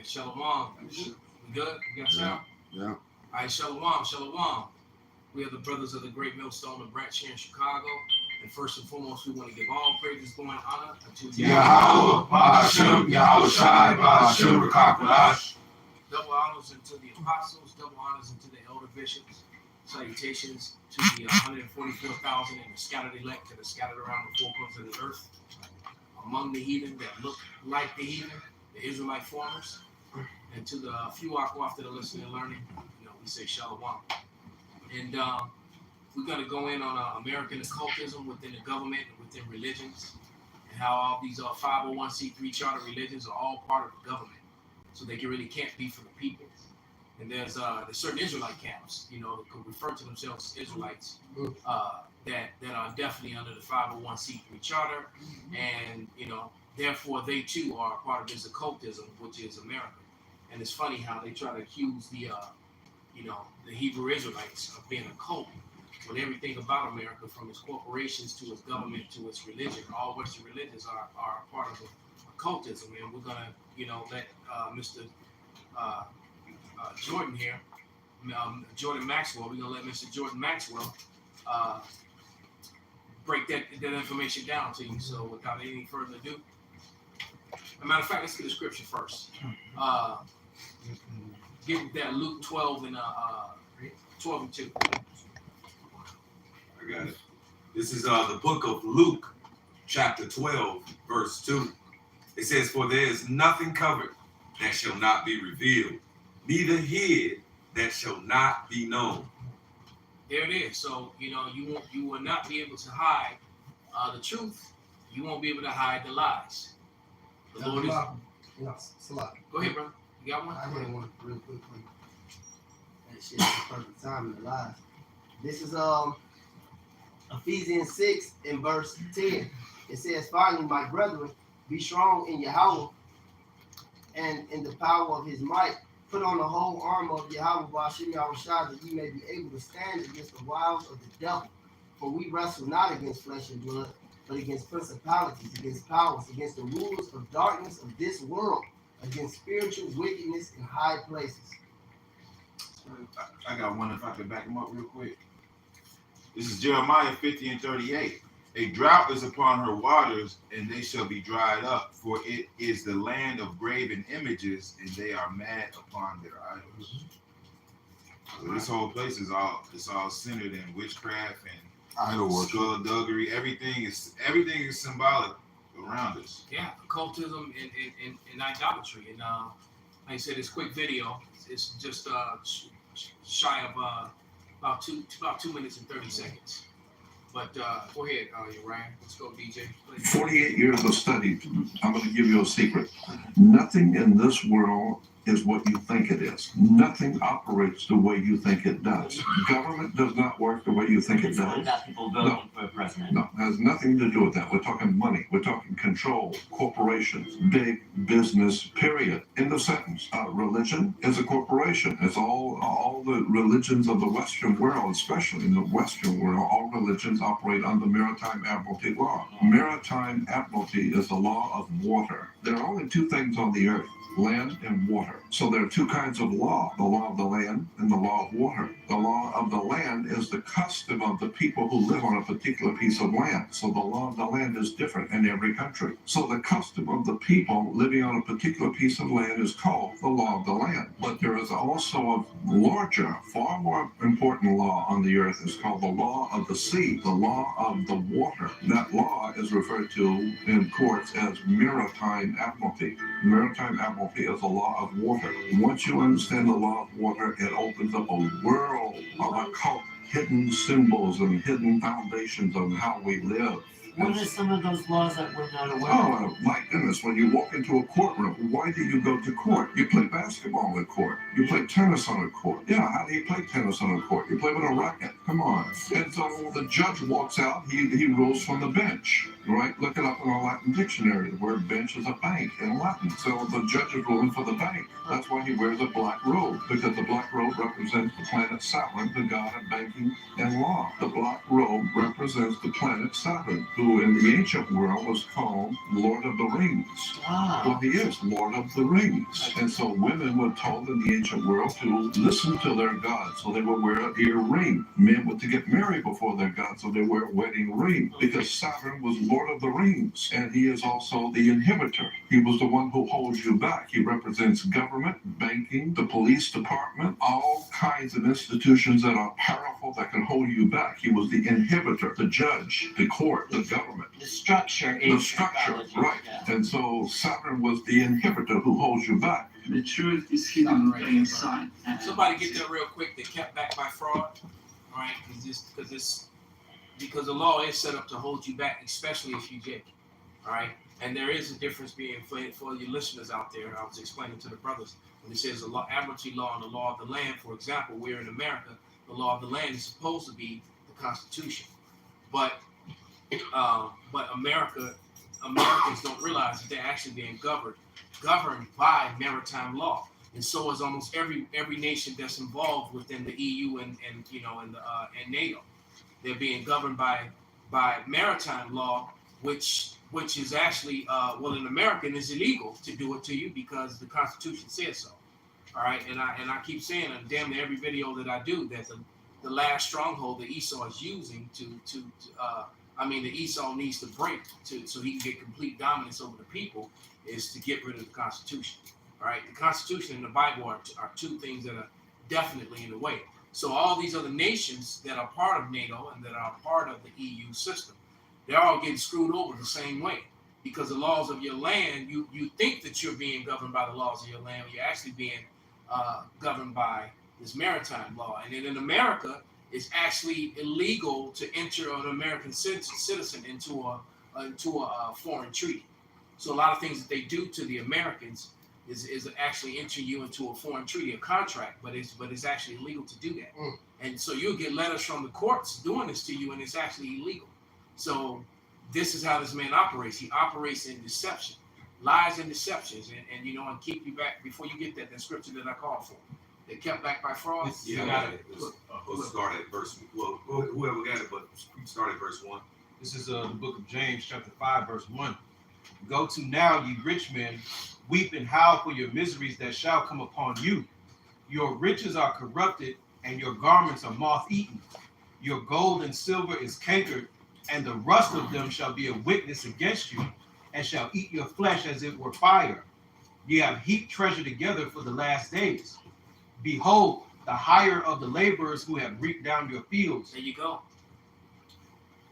right, Shalom. We good? We got sound? Yeah. All right, Shalom. We are the brothers of the Great Millstone of Branch here in Chicago. And first and foremost, we want to give all praises, glory, and honor unto Yahweh, Ba'ashem, Yahweh Shai, Ba'ashem, Rakakwadash. Double honors unto the apostles, double honors unto the elder bishops. Salutations to the 144,000 and the scattered elect that are scattered around the four corners of the earth. Among the heathen that look like the heathen, the Israelite farmers. And to the few Aquaf that are listening and learning, we say Shalom. And we're going to go in on American occultism within the government and within religions, and how all these 501c3 charter religions are all part of the government, so they really can't be for the people. And there's certain Israelite camps, that could refer to themselves as Israelites, that are definitely under the 501c3 charter, and therefore they too are part of this occultism, which is America. And it's funny how they try to accuse the Hebrew Israelites of being a cult, when everything about America, from its corporations to its government to its religion, all Western religions are a part of occultism. And we're gonna, let Mr. Jordan here, Jordan Maxwell. We're gonna let Mr. Jordan Maxwell break that information down to you. So without any further ado, as a matter of fact, let's get the scripture first. Give that Luke 12 and 12 and 2. I got it. This is the book of Luke, chapter 12, verse 2. It says, "For there is nothing covered that shall not be revealed, neither hid that shall not be known." There it is. So you will not be able to hide the truth. You won't be able to hide the lies. The Lord is. Go ahead, brother. You got one? I got one real quickly. That shit is the perfect time in the life. This is Ephesians 6 and verse 10. It says, "Finally, my brethren, be strong in Yahweh and in the power of his might. Put on the whole armor of Yahweh, Ba'ashem, Yahweh Shai, that ye may be able to stand against the wiles of the devil. For we wrestle not against flesh and blood, but against principalities, against powers, against the rulers of darkness of this world, against spiritual wickedness in high places." I got one if I can back him up real quick. This is Jeremiah 50 and 38. "A drought is upon her waters, and they shall be dried up, for it is the land of graven images, and they are mad upon their idols." So this whole place is all centered in witchcraft and Idol worship. skullduggery. Everything is symbolic around us. Yeah, occultism and idolatry. And like I said, this quick video, it's just shy of about 2 minutes and 30 seconds. But go ahead, Ryan. Let's go, DJ. 48 years of study. I'm going to give you a secret. Nothing in this world is what you think it is. Nothing operates the way you think it does. Government does not work the way you think it does. People voting for president. No, it has nothing to do with that. We're talking money. We're talking control, corporations, big business, period. End of sentence. Religion is a corporation. It's all the religions of the Western world, especially in the Western world, all religions operate under maritime admiralty law. Maritime admiralty is the law of water. There are only two things on the earth: land and water. So there are two kinds of law: the law of the land and the law of water. The law of the land is the custom of the people who live on a particular piece of land. So the law of the land is different in every country. So the custom of the people living on a particular piece of land is called the law of the land. But there is also a larger, far more important law on the earth. It's called the law of the sea, the law of the water. That law is referred to in courts as maritime admiralty. Maritime admiralty is the law of water. Once you understand the law of water, it opens up a world of occult, hidden symbols and hidden foundations of how we live. What are some of those laws that we're not aware of? Oh, my goodness, when you walk into a courtroom, why do you go to court? You play basketball on the court. You play tennis on a court. Yeah, how do you play tennis on a court? You play with a racket. Come on. And so the judge walks out, he rules from the bench, right? Look it up in a Latin dictionary. The word bench is a bank in Latin. So the judge is ruling for the bank. That's why he wears a black robe, because the black robe represents the planet Saturn, the god of banking and law. The black robe represents the planet Saturn, who who in the ancient world was called Lord of the Rings. Well, he is Lord of the Rings. And so women were told in the ancient world to listen to their god, so they would wear an earring. Men were to get married before their god, so they wear a wedding ring, because Saturn was Lord of the Rings, and he is also the inhibitor. He was the one who holds you back. He represents government, banking, the police department, all kinds of institutions that are powerful that can hold you back. He was the inhibitor, the judge, the court, the government. The structure is The structure, mythology, right. yeah. And so Saturn was the inhibitor who holds you back. The truth is hidden in plain sight. Somebody get that real quick. They kept back by fraud, all right? Because the law is set up to hold you back, especially if you did, all right? And there is a difference being for your listeners out there. I was explaining to the brothers when it says the law, admiralty law, and the law of the land. For example, we're in America. The law of the land is supposed to be the Constitution, but Americans don't realize that they're actually being governed by maritime law, and so is almost every nation that's involved within the EU and NATO. They're being governed by maritime law, which is actually in America it's illegal to do it to you because the Constitution says so. All right, and I keep saying on damn near every video that I do that the last stronghold that Esau is using the Esau needs to break so he can get complete dominance over the people is to get rid of the Constitution. All right, the Constitution and the Bible are two things that are definitely in the way. So all these other nations that are part of NATO and that are part of the EU system, they're all getting screwed over the same way because the laws of your land, you think that you're being governed by the laws of your land, but you're actually being governed by this maritime law. And then in America, it's actually illegal to enter an American citizen into a foreign treaty. So a lot of things that they do to the Americans is actually enter you into a foreign treaty, a contract, but it's actually illegal to do that. And so you'll get letters from the courts doing this to you, and it's actually illegal. So this is how this man operates. He operates in deception, lies and deceptions, and keep you back before you get that scripture that I called for. They kept back by fraud. Yeah, let's start at verse. Well, whoever got it, but start at verse 1. This is the book of James, chapter 5, verse 1. Go to now, ye rich men, weep and howl for your miseries that shall come upon you. Your riches are corrupted, and your garments are moth-eaten. Your gold and silver is cankered, and the rust of them shall be a witness against you, and shall eat your flesh as it were fire. Ye have heaped treasure together for the last days. Behold, the hire of the laborers who have reaped down your fields. There you go.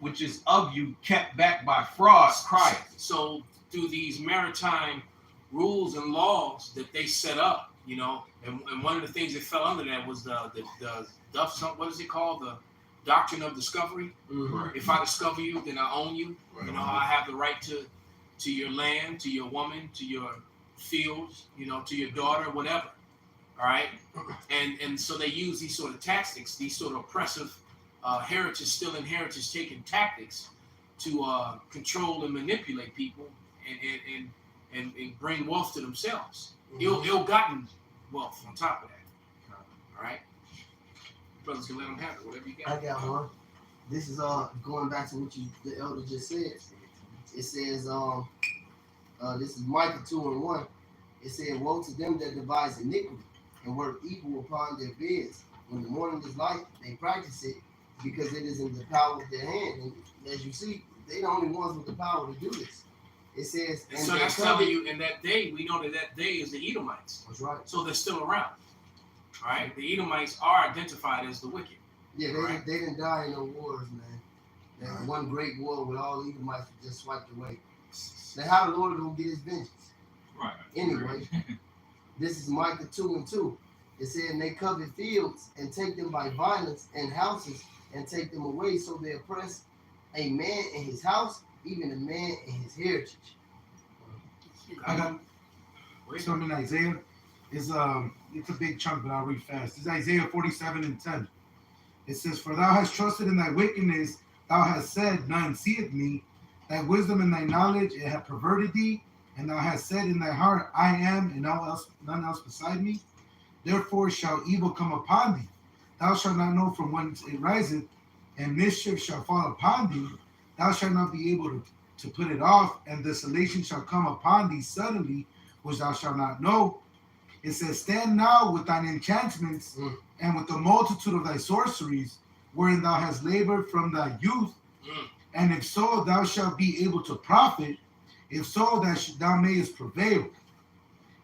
Which is of you kept back by fraud, crieth. So through these maritime rules and laws that they set up, and one of the things that fell under that was the what is it called? The doctrine of discovery. Mm-hmm. If I discover you, then I own you. Right. I have the right to your land, to your woman, to your fields, to your daughter, whatever. All right, and so they use these sort of tactics, these sort of oppressive stealing heritage taking tactics to control and manipulate people and bring wealth to themselves. Ill-gotten wealth on top of that. All right, brothers can let them have it. Whatever you got. I got one. This is going back to what the elder just said. It says this is Micah 2:1. It said, "Woe to them that devise iniquity and work evil upon their beds. When the morning is light, they practice it because it is in the power of their hand." And as you see, they the only ones with the power to do this. It says, and so that's telling you, in that day, we know that day is the Edomites. That's right. So they're still around. All right, the Edomites are identified as the wicked. Yeah, they didn't die in no wars, man. That one great war with all the Edomites just swiped away. Now how the Lord gonna get his vengeance? Right. Anyway, this is Micah 2:2. It said, "And they covet fields and take them by violence, and houses and take them away. So they oppress a man in his house, even a man in his heritage." I got something in Isaiah. It's a big chunk, but I'll read fast. It's Isaiah 47:10. It says, "For thou hast trusted in thy wickedness, thou hast said, none seeth me. Thy wisdom and thy knowledge, it hath perverted thee. And thou hast said in thy heart, I am, and none else beside me. Therefore shall evil come upon thee. Thou shalt not know from whence it riseth, and mischief shall fall upon thee. thou shalt not be able to put it off, and desolation shall come upon thee suddenly, which thou shalt not know. It says, stand now with thine enchantments and with the multitude of thy sorceries, wherein thou hast labored from thy youth. And if so, thou shalt be able to profit. If so, that thou mayest prevail.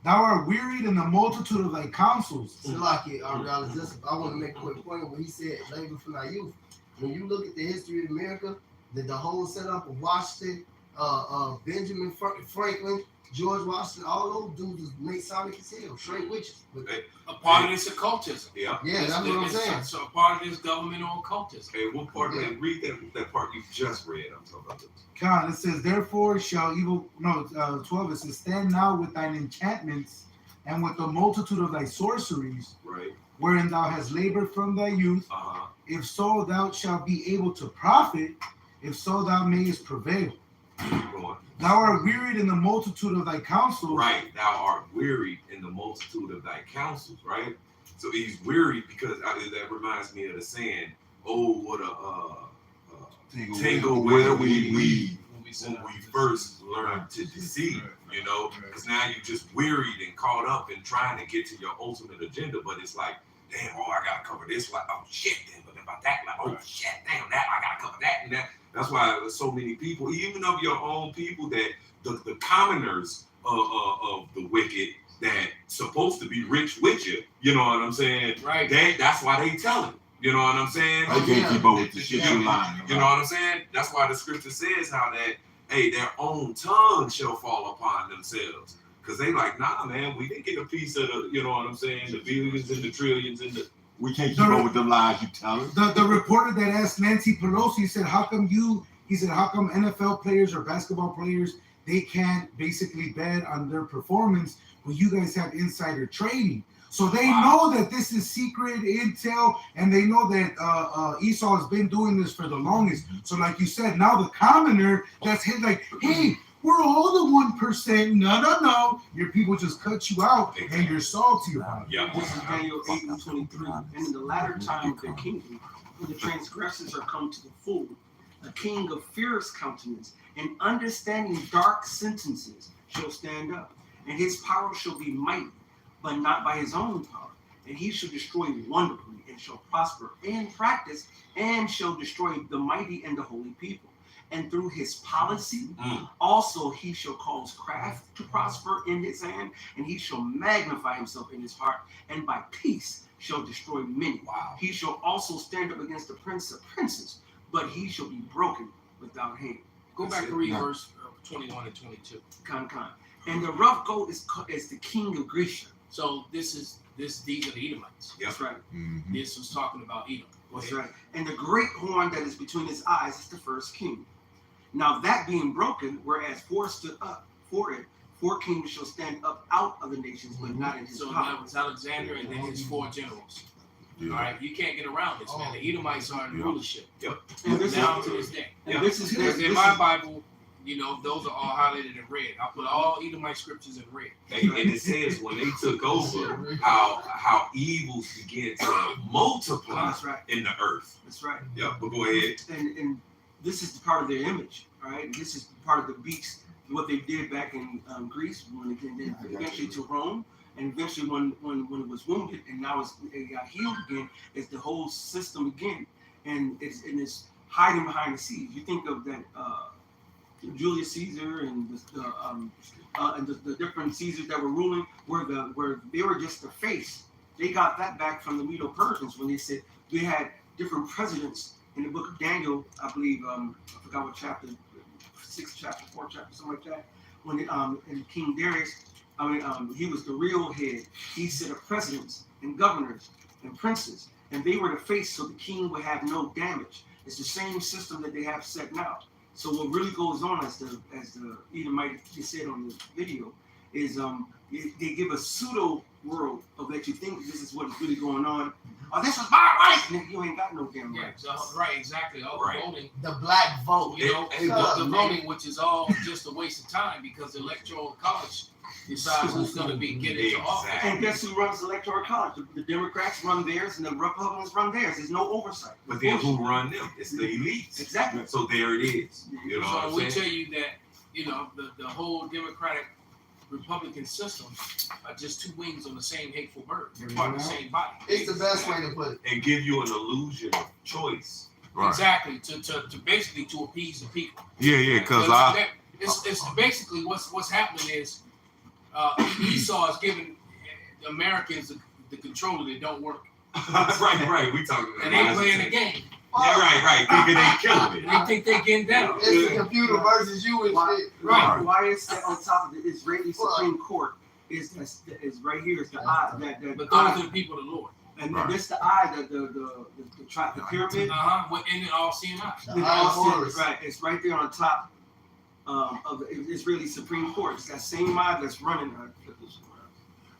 Thou art wearied in the multitude of thy counsels. So like it, I want to make a quick point where he said, labor from thy youth. When you look at the history of America, the whole setup of Washington, Benjamin Franklin, George Washington, all those dudes was Masonic as hell, straight witches. But A part of this occultism. Yeah. yeah, that's what I'm saying. So a part of this governmental occultism. Hey, what part? Read that part you just read. I'm talking about this. God, it says, therefore shall evil, 12, it says, stand now with thine enchantments and with the multitude of thy sorceries, Right. wherein thou hast labored from thy youth. Uh-huh. If so, thou shalt be able to profit. If so, thou mayest prevail. Go on. Thou art wearied in the multitude of thy counsels. Right. Thou art wearied in the multitude of thy counsels. Right. So he's wearied because that reminds me of the saying, "Oh, what a tangle where we weave when we first learned to deceive." You know, because now you're just wearied and caught up in trying to get to your ultimate agenda. But it's like, damn, I gotta cover this. Like, oh shit, damn, but about that, like, oh shit, damn, that I gotta cover that and that. That's why there's so many people, even of your own people, that the commoners of the wicked that supposed to be rich with you. You know what I'm saying? Right. That's why they tell him. You know what I'm saying? I can't keep up with the shit you're lying about. You know what I'm saying? That's why the scripture says how that, hey, their own tongue shall fall upon themselves. Because they like, nah, man, we didn't get a piece of the, you know what I'm saying, the billions and the trillions and the... We can't keep up with the lies you tell us. The reporter that asked Nancy Pelosi, he said, how come NFL players or basketball players, they can't basically bet on their performance when you guys have insider trading? So they know that this is secret intel, and they know that Esau has been doing this for the longest. So like you said, now the commoner that's like, hey, we're all the 1%. No. Your people just cut you out, and you're salty about it. Yeah. This is Daniel 8:23. And in the latter time of their kingdom, when the transgressors are come to the full, a king of fierce countenance and understanding dark sentences shall stand up, and his power shall be mighty, but not by his own power. And he shall destroy wonderfully, and shall prosper in practice, and shall destroy the mighty and the holy people. And through his policy, also he shall cause craft to prosper in his hand, and he shall magnify himself in his heart, and by peace shall destroy many. Wow. He shall also stand up against the prince of princes, but he shall be broken without hand. Go back and read verse 21 and 22. Con. And the rough goat is the king of Grecia. So these are the Edomites. That's right. Mm-hmm. This was talking about Edom. That's right. And the great horn that is between his eyes is the first king. Now that being broken, whereas four stood up for it, 4 kings shall stand up out of the nations, but not in his So power. that was Alexander and then his 4 generals. Yeah. All right, you can't get around this, man. The Edomites are in rulership. And this Down is to this day. and this is Because this in my Bible, you know, those are all highlighted in red. I put all Edomite scriptures in red. And it says when they took over, how evils began to multiply That's right. in the earth. That's right. Yeah, but go ahead. And this is part of their image, all right? This is part of the beast, what they did back in Greece, when it came eventually to Rome, and eventually when it was wounded, and now it got healed again. It's the whole system again, and it's hiding behind the scenes. You think of that Julius Caesar and the different Caesars that were ruling, where they were just the face. They got that back from the Medo-Persians when they said they had different presidents. In the book of Daniel, I believe, I forgot what chapter, 6th chapter, 4th chapter, something like that. When and King Darius, he was the real head. He set up presidents and governors and princes, and they were the face, so the king would have no damage. It's the same system that they have set now. So what really goes on, as the Edomite said on the video, is they give a pseudo world of that you think this is what is really going on. Oh, this is my right, and you ain't got no damn Yeah, right. so, right, exactly. All Right. the voting, The black vote. you know, Hey, the voting, which is all just a waste of time because the electoral college decides who's going to be get into office. And guess who runs the electoral college? The Democrats run theirs, and the Republicans run theirs. There's no oversight. But then who run them? It's the elites. Exactly. So there it is. You know what So I'm we saying? tell you that, you know, the whole Democratic Republican system are just two wings on the same hateful bird. They're part of the same body. It's the best way to put it. And give you an illusion of choice. Right. Exactly, to basically to appease the people. Yeah, because It's basically what's happening is Esau is giving the Americans the controller that don't work, right. We talking about and they playing the game. Yeah, right. Thinking they killing it. And they think they getting down. It's the computer versus you and shit. Right. Why is that on top of the Israeli Supreme Court? Is right here is the eye that But those eye, are the people of the Lord. and Right. this the eye the pyramid. And it all seeing eye. The eye of Horus. Right, it's right there on top of the Israeli Supreme Court. It's that same eye that's running.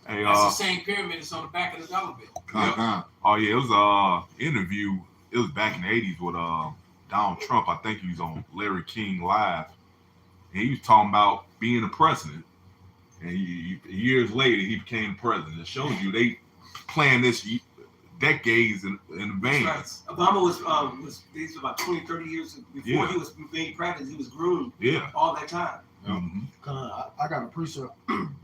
hey, That's the same pyramid that's on the back of the dollar bill. oh yeah, it was interview. It was back in the '80s with Donald Trump. I think he was on Larry King Live, and he was talking about being a president. And years later, he became president. It shows you they planned this decades in advance. Right. Obama was about 20, 30 years before he was made president. He was groomed Yeah. all that time. I got a precept.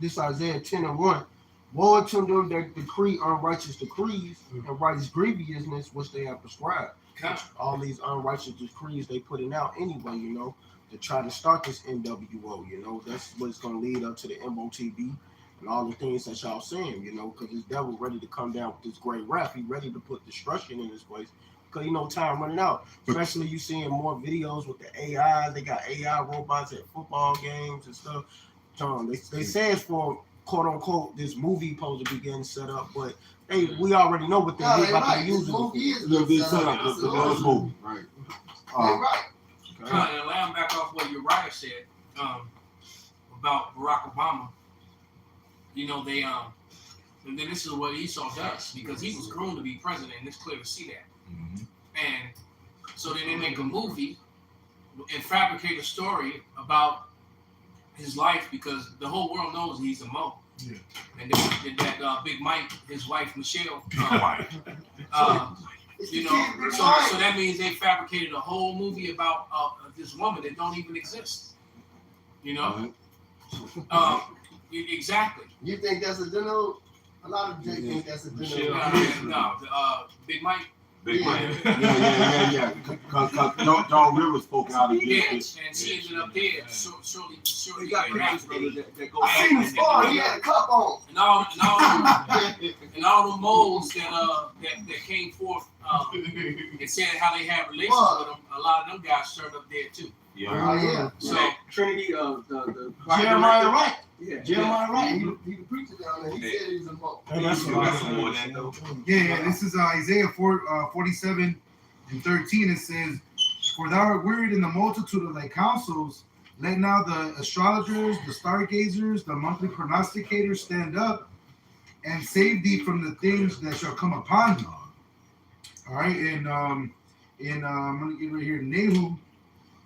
This Isaiah 10:1. Woe unto them that decree unrighteous decrees and righteous grievousness which they have prescribed. All these unrighteous decrees they putting out anyway, you know, to try to start this NWO, you know. That's what it's going to lead up to the MOTB and all the things that y'all saying, you know, because this devil ready to come down with this great wrath. He ready to put destruction in this place because, you know, time running out. Especially you seeing more videos with the AI. They got AI robots at football games and stuff. They say it's for quote unquote this movie supposed to be getting set up, but hey, we already know what they're about to use it for. Let's move. Right. Right. And allowing back off what Uriah said about Barack Obama, you know, they and then this is what Esau does because he was groomed to be president, and it's clear to see that. Mm-hmm. And so then they make a movie and fabricate a story about his life because the whole world knows he's a Mo. Yeah. And that Big Mike, his wife Michelle, you know, so that means they fabricated a whole movie about this woman that don't even exist. You know, exactly. You think that's a deno? A lot of Jay think that's a deno. No, Big Mike. Big Mike. Yeah. Because Don Rivers spoke out against and she ended up dead. Shortly You got pictures, after. brother, that go I seen the scar. He had a cup on. And all the moles that came forth and said how they had relations with them, a lot of them guys turned up dead too. Oh yeah. So Trinity of the Jeremiah Wright. Yeah. Jeremiah Wright. He the preacher down there. He said he was a Mo. That's You got some more of that though? Yeah, this is Isaiah 47:13. It says, "For thou art wearied in the multitude of thy counsels. Let now the astrologers, the stargazers, the monthly prognosticators stand up and save thee from the things that shall come upon thee." All right, and I'm gonna get right here. Nahum.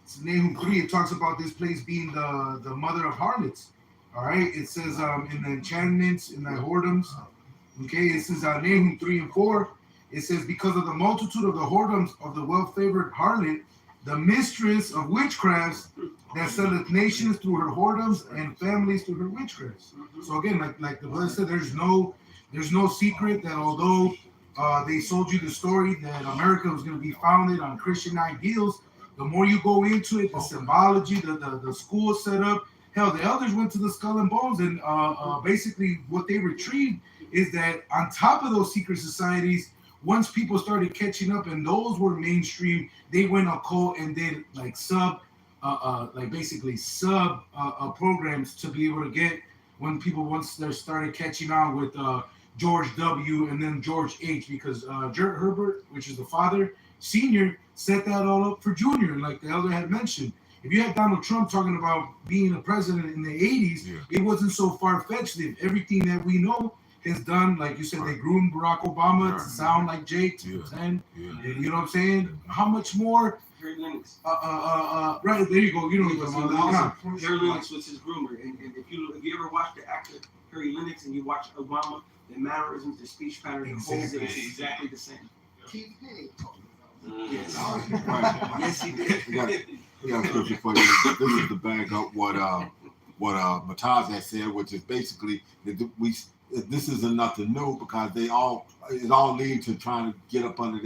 It's Nahum 3. It talks about this place being the mother of harlots. All right, it says in the enchantments, in the whoredoms. Okay, it says Nahum 3 and 4. It says, because of the multitude of the whoredoms of the well-favored harlot, the mistress of witchcrafts that selleth nations through her whoredoms and families through her witchcrafts. So again, like the brother said, there's no secret that although they sold you the story that America was going to be founded on Christian ideals, the more you go into it, the symbology, the school setup, hell, the elders went to the Skull and Bones, and basically what they retrieved is that on top of those secret societies, once people started catching up and those were mainstream, they went occult and did like programs to be able to get when people once they started catching on with George W. and then George H. because Herbert, which is the father, Senior, set that all up for Junior, like the elder had mentioned. If you had Donald Trump talking about being a president in the 80s, it wasn't so far-fetched. If everything that we know is done. Like you said, they groomed Barack Obama to sound like Jake to pretend. Yeah. You know what I'm saying? How much more? Harry Lennox. Right there you go. You know what I'm talking about. Harry Lennox was his groomer, and if you ever watch the actor Harry Lennox and you watch Obama, the mannerisms, the speech pattern, the whole thing is exactly the same. Keith Haig. Yes. Right. Yes, he did. We got a scripture for you. This is to back up what Mataz had said, which is basically that this isn't nothing new because it all leads to trying to get up under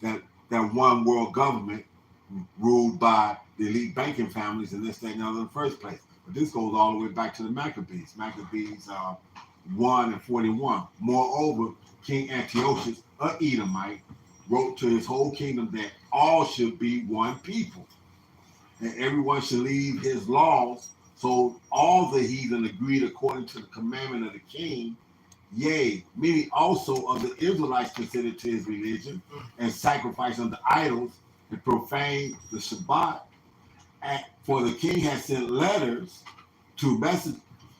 that one world government ruled by the elite banking families and this, that, and the other in the first place. But this goes all the way back to the Maccabees. Maccabees 1 and 41. Moreover, King Antiochus, a Edomite, wrote to his whole kingdom that all should be one people, and everyone should leave his laws. So all the heathen agreed according to the commandment of the king. Yea, many also of the Israelites considered to his religion and sacrificed unto idols and profaned the Shabbat. For the king had sent letters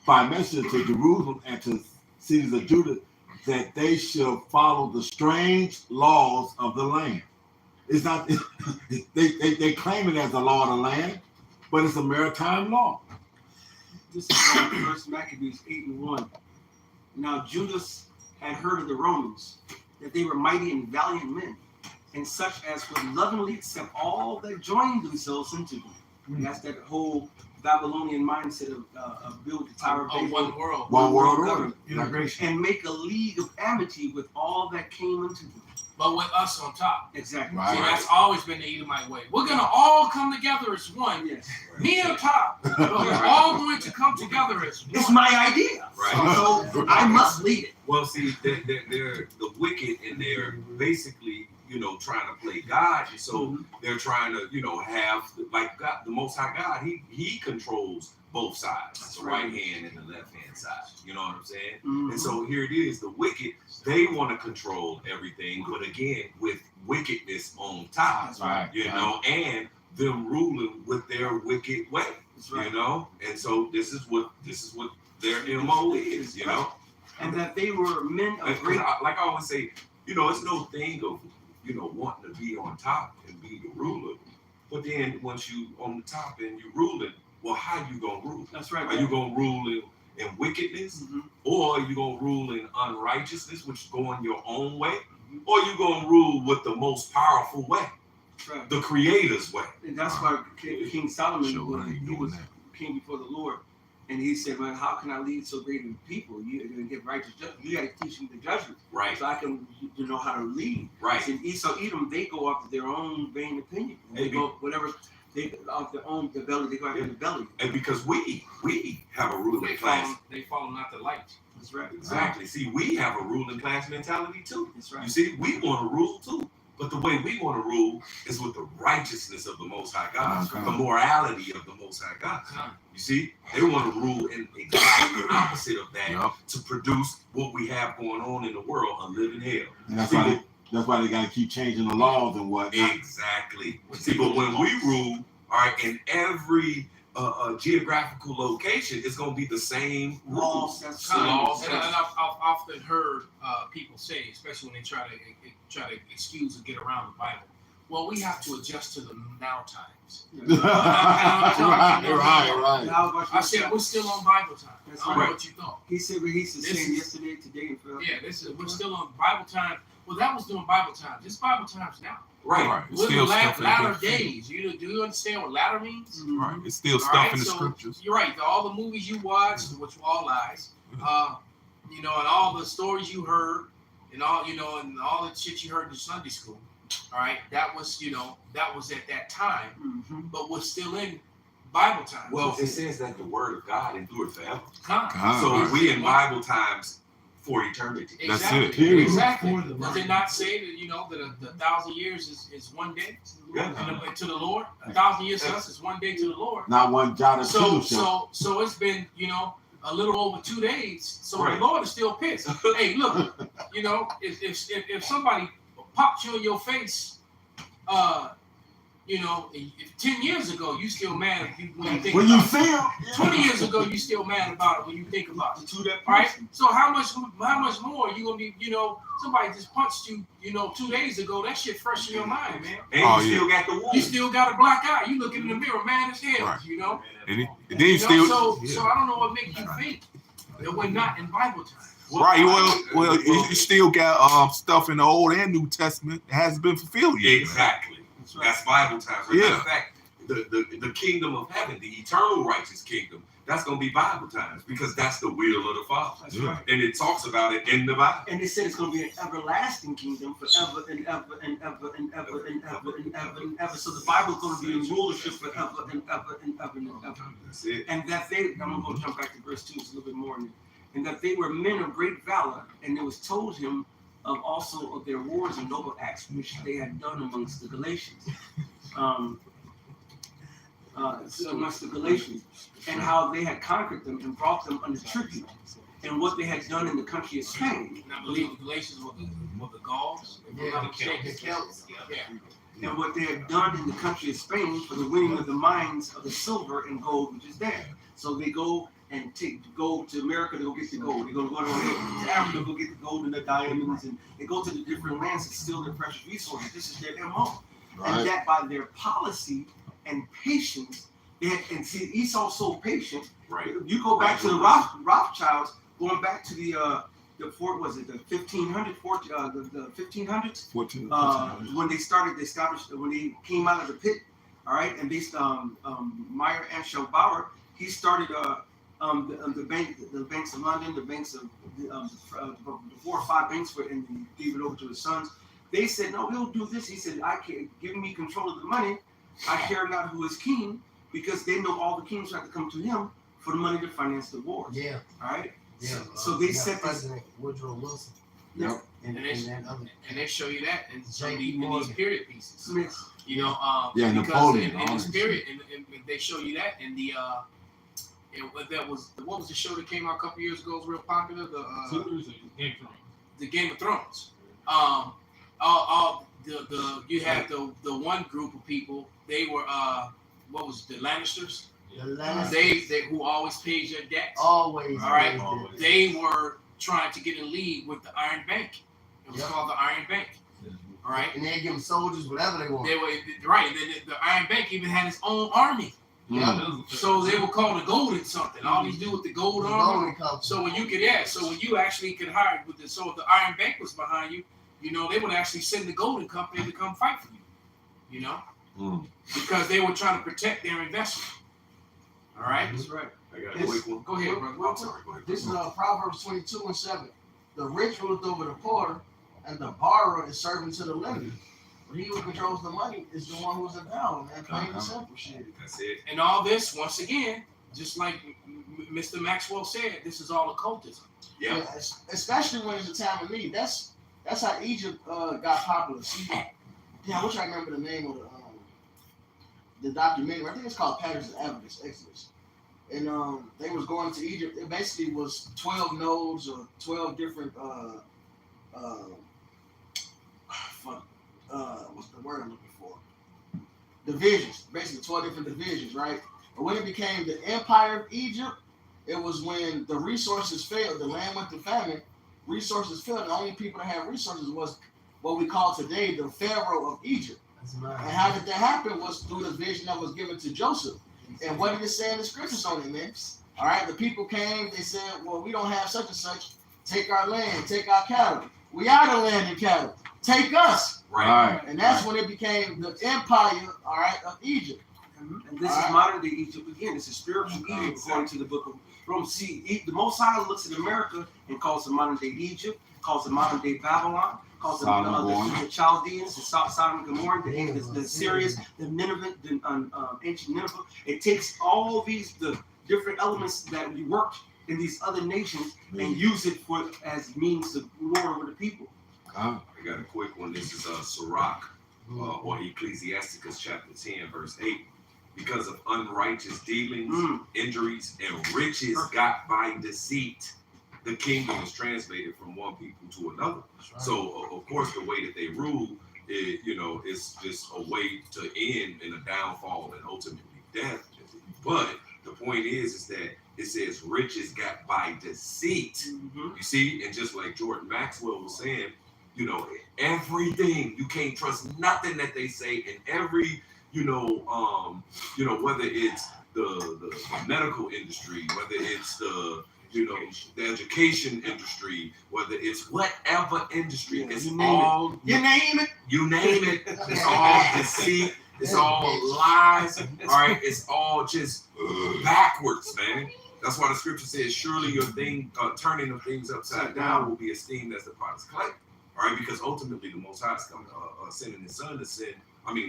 by message to Jerusalem and to cities of Judah that they should follow the strange laws of the land. It's not they claim it as the law of the land, but it's a maritime law. This is First Maccabees 8 and 1. Now Judas had heard of the Romans, that they were mighty and valiant men, and such as would lovingly accept all that joined themselves into them. And that's that whole Babylonian mindset of build the Tower of Babel, one world order, integration, and make a league of amity with all that came unto them. But with us on top. Exactly. Right. So that's always been the Edomite way. We're gonna all come together as one. Yes. Me on top. But we're all going to come together as one. It's my idea. Right. So I must lead it. Well, see, they're the wicked, and they're basically, trying to play God. So they're trying to, have like God, the Most High God. He controls both sides, the right hand and the left hand side. You know what I'm saying? Mm-hmm. And so here it is. The wicked, they want to control everything, but again, with wickedness on top. That's right. And them ruling with their wicked way. That's right. And so this is what their MO is. And that they were men of great. Like I always say, it's no thing of wanting to be on top and be the ruler. But then once you on the top and you ruling, well, how you gonna rule? That's right. Are you gonna rule in wickedness, or are you gonna rule in unrighteousness, which is going your own way, or you gonna rule with the most powerful way, right, the Creator's way? And that's why King Solomon, he was king before the Lord, and he said, "Man, how can I lead so great a people? You're gonna give righteous judgment. You got to teach me the judgment, right? So I can, know how to lead, right?" And Esau, Edom, they go after their own vain opinion. They go whatever. They off their own the belly. They go after the belly. And because we have a ruling class, they follow not the light. That's right. Exactly. See, we have a ruling class mentality too. That's right. You see, we want to rule too, but the way we want to rule is with the righteousness of the Most High God, the morality of the Most High God. You see, they want to rule in exactly the opposite of that to produce what we have going on in the world, a living hell. And that's why they got to keep changing the laws and whatnot. Exactly. See, but when we rule, all right, in every geographical location, it's going to be the same rules. That's laws. And I've often heard people say, especially when they try to excuse or get around the Bible, well, we have to adjust to the now times. Right. I said we're still on Bible time. I don't know what you thought. He said he's the same yesterday, today, and forever. Yeah, we're still on Bible time. Well, that was during Bible times. This Bible times now. Right. We're in the latter days. Do you understand what latter means? Right. It's still stuff in the scriptures. You're right. All the movies you watched, which were all lies, and all the stories you heard, and all and all the shit you heard in Sunday school. All right, that was at that time, but we're still in Bible times. Well, it says that the word of God endures forever. God. So we in Bible times for eternity. Exactly. That's it. Exactly. Does it not say that that 1,000 years is one day to the Lord? 1,000 years to us is one day to the Lord. Not one jot or two. So it's been a little over 2 days. So the Lord is still pissed. Hey, look, if somebody popped you in your face, You know, 10 years ago, you still mad when you think When about you it. feel 20 years ago, you still mad about it when you think about it. To that Right? person. So how much more you gonna be? You know, somebody just punched you. You know, 2 days ago. That shit fresh in your mind, man. And Oh, you yeah. still got the wound. You still got a black eye. You looking in the mirror, mad as hell. Right. You know. And then You he know? still. So I don't know what makes you think that we're not in Bible time. Right. Well, you still got stuff in the Old and New Testament that hasn't been fulfilled yet. Exactly. That's right. That's Bible time. As a matter Yeah. of fact, the kingdom of heaven, the eternal righteous kingdom, that's going to be Bible times because that's the will of the Father. That's Yeah. right. And it talks about it in the Bible. And they said it's going to be an everlasting kingdom forever and ever and ever and ever and ever and ever and ever. So the Bible's going to be in rulership forever and ever and ever and ever. That's it. And that I'm going to jump back to verse 2, it's a little bit more in it. And that they were men of great valor, and it was told him also of their wars and noble acts which they had done amongst the Galatians. Amongst the Galatians, and how they had conquered them and brought them under tribute, and what they had done in the country of Spain. And I believe the Galatians were the Gauls. Yeah, the Celts. Yeah. And what they had done in the country of Spain for the winning of the mines of the silver and gold which is there. So they go and go to America to go get the gold. They go to Africa to go get the gold and the diamonds, and they go to the different lands to steal their precious resources. This is their MO. Right. And that by their policy and patience, and see, Esau's so patient. Right. You go back to the Rothschilds, going back to the 1500s, 14. when they established when they came out of the pit, all right, and they Meyer Anschel Bauer, he started the banks of London, the banks of the 4 or 5 banks were and he gave it over to his sons. They said, no, we'll do this. He said, I can't give me control of the money. I care not who is king, because they know all the kings have to come to him for the money to finance the wars. Yeah. All right. Yeah. So they set this. President Woodrow Wilson. Yep. And they show you that in some of J.P. these Morgan. period pieces. Yes. You know, Yeah, because Napoleon, in this honestly. period, and they show you that in the what was the show that came out a couple years ago? It was real popular. The Game of Thrones. You had the one group of people. They were what was it, the Lannisters? They who always paid your debts. Always. All right. Always. They were trying to get in league with the Iron Bank. It was called the Iron Bank. All right. And they give them soldiers whatever they want. They were right. The Iron Bank even had its own army. Yeah. So they were called the Golden something. All these do with the gold The armor. Golden Company. So when you actually could hire with the so if the Iron Bank was behind you, you know, they would actually send the Golden Company to come fight for you. You know, because they were trying to protect their investment. All right. That's right. I got a quick one. Go ahead, brother. I'm sorry. Go ahead. This is Proverbs 22:7. The rich ruleth over the poor, and the borrower is servant to the lender. But he who controls the money is the one who's endowed, man. Plain and simple shit. That's it. And all this, once again, just like Mr. Maxwell said, this is all occultism. Yeah. Yeah, especially when it's a time of need. That's how Egypt got popular. See, yeah, I wish I remember the name of the documentary. I think it's called Patterns of Exodus. And they was going to Egypt. It basically was 12 nodes or 12 different what's the word I'm looking for? Divisions. Basically 12 different divisions, right? But when it became the Empire of Egypt, it was when the resources failed, the land went to famine, resources failed. The only people that had resources was what we call today the Pharaoh of Egypt. And how did that happen was through the vision that was given to Joseph. And what did it say in the scriptures on it, man? All right, the people came, they said, well, we don't have such and such. Take our land, take our cattle. We are the land and cattle. Take us. Right. And that's when it became the empire, all right, of Egypt. And this is modern day Egypt again. This is spiritual Egypt according to the book of Romans. See, the Most High looks at America and calls it modern day Egypt, calls it modern day Babylon, calls it the Chaldeans, the Sodom and Gomorrah, the Syrians, the Nineveh, the ancient Nineveh. It takes all these the different elements that we worked in these other nations and use it for as means to lord over the people. I got a quick one. This is Sirach or Ecclesiasticus chapter 10, verse 8. Because of unrighteous dealings, injuries, and riches got by deceit, the kingdom is translated from one people to another. So, of course, the way that they rule, it's just a way to end in a downfall and ultimately death. But the point is that it says riches got by deceit. You see, and just like Jordan Maxwell was saying, everything, you can't trust nothing that they say, and every, whether it's the medical industry, whether it's the education industry, whether it's whatever industry, it's all you name it. You name it. It's all deceit. It's all lies. All right. It's all just backwards, man. That's why the scripture says, "Surely your turning of things upside down will be esteemed as the potter's clay." All right, because ultimately the Most High is coming, sending His Son to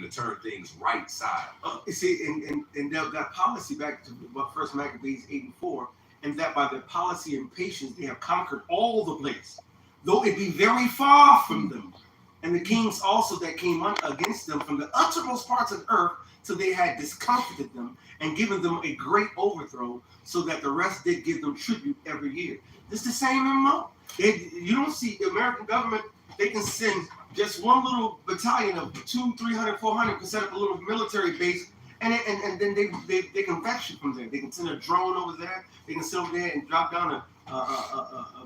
turn things right side up. You see, and that policy back to First Maccabees 8:4, and that by their policy and patience they have conquered all the place, though it be very far from them. And the kings also that came against them from the uttermost parts of the earth, till they had discomfited them and given them a great overthrow, so that the rest did give them tribute every year. It's the same MO. You don't see the American government, they can send just one little battalion of 200, 300, 400 can set up a little military base, and then they can vex you from there. They can send a drone over there. They can sit over there and drop down a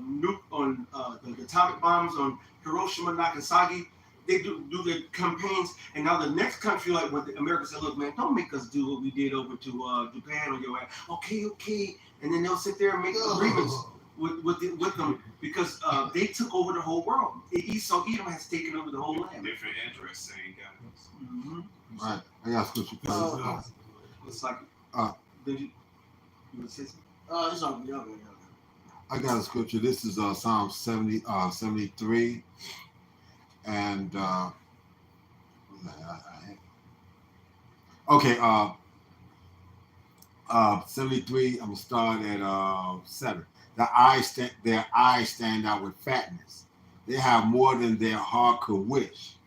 nuke on the atomic bombs on Hiroshima, Nagasaki. They do their campaigns, and now the next country, like what the Americans said, look, man, don't make us do what we did over to Japan or your ass. Okay, and then they'll sit there and make agreements with them because they took over the whole world. Esau, Edom has taken over the whole land. Different interests, same guys. All right, I got scripture. It's like, did you want to say something? It's on the other. I got a scripture. This is Psalm 73. And okay, 73. I'm gonna start at 7. Their eyes stand out with fatness. They have more than their heart could wish.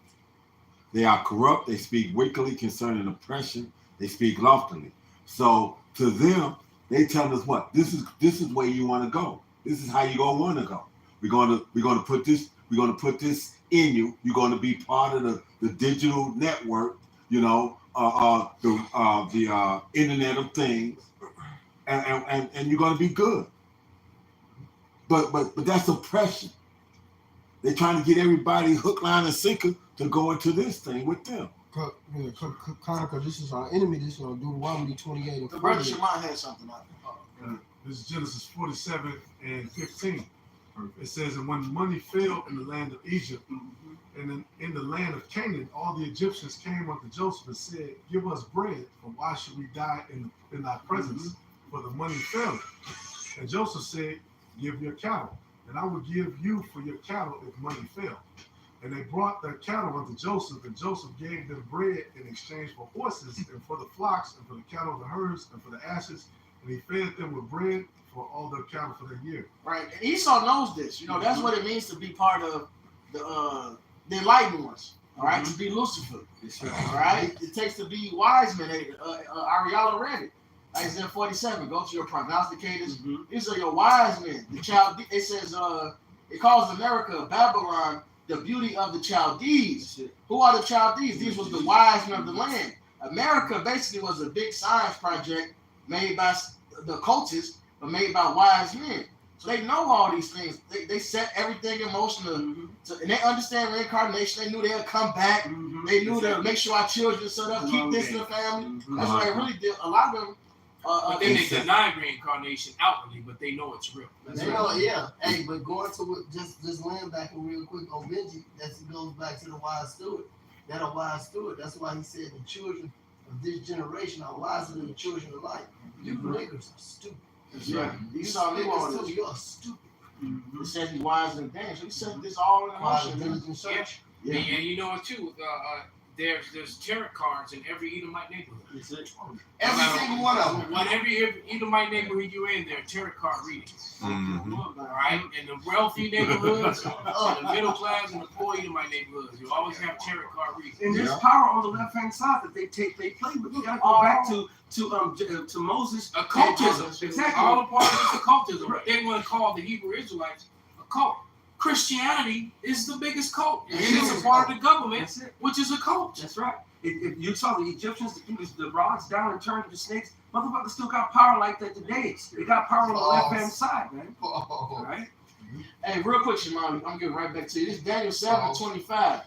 They are corrupt. They speak wickedly concerning oppression. They speak loftily. So to them, they tell us what this is where you want to go. This is how you gonna want to go. We're gonna put this in you. You're gonna be part of the digital network. The Internet of Things, and you're gonna be good. But that's oppression. They're trying to get everybody hook, line, and sinker to go into this thing with them. Chronicle, this is our enemy. This is going to do Deuteronomy 28 and 40. Brother Shemai had something on it. This is Genesis 47 and 15. It says, and when money failed in the land of Egypt, and in the land of Canaan, all the Egyptians came unto Joseph and said, give us bread, for why should we die in thy presence? For the money failed. And Joseph said, give your cattle, and I will give you for your cattle if money fail. And they brought their cattle unto Joseph, and Joseph gave them bread in exchange for horses, and for the flocks, and for the cattle of the herds, and for the asses. And he fed them with bread for all their cattle for the year. Right. And Esau knows this. That's what it means to be part of the enlightened ones. All right. To be Lucifer. All right. It takes to be wise men. Ariella read it. Isaiah 47. Go to your prognosticators. These are your wise men. The child. It says. It calls America Babylon, the beauty of the Chaldees. Who are the Chaldees? These was the wise men of the land. America basically was a big science project made by the cultists, but made by wise men. So they know all these things. They set everything in motion, and they understand reincarnation. They knew they'd come back. They knew to make sure our children set up, keep this in the family. That's what they really did. A lot of them. But then they deny reincarnation outwardly, but they know it's real. They know, yeah. Hey, but going to what, just land back and real quick on Benji, that goes back to the wise steward. That a wise steward. That's why he said the children of this generation are wiser than the children of light. You niggas are stupid. That's right. Esau knew all this. You are stupid. He said he's wiser than Dan. So he said this all in motion. Yeah. And you know what too? There's tarot cards in every Edomite neighborhood. Every single one of them. When every Edomite neighborhood you're in, there are tarot card readings. All right? In the wealthy neighborhoods, the middle class, and the poor Edomite neighborhoods, you always have tarot card readings. And there's power on the left hand side that they play with. You gotta go back to Moses. Occultism. Exactly. All the part of this occultism. What they want to call the Hebrew Israelites a cult. Christianity is the biggest cult. And It it's is. a part of the government, That's it. which is a cult. That's right. If you saw the Egyptians, the rods down and turned to snakes, motherfuckers still got power like that today. They got power on the left-hand side, man. All right? Hey, real quick, Shimon, I'm getting right back to you. This is Daniel 7:25.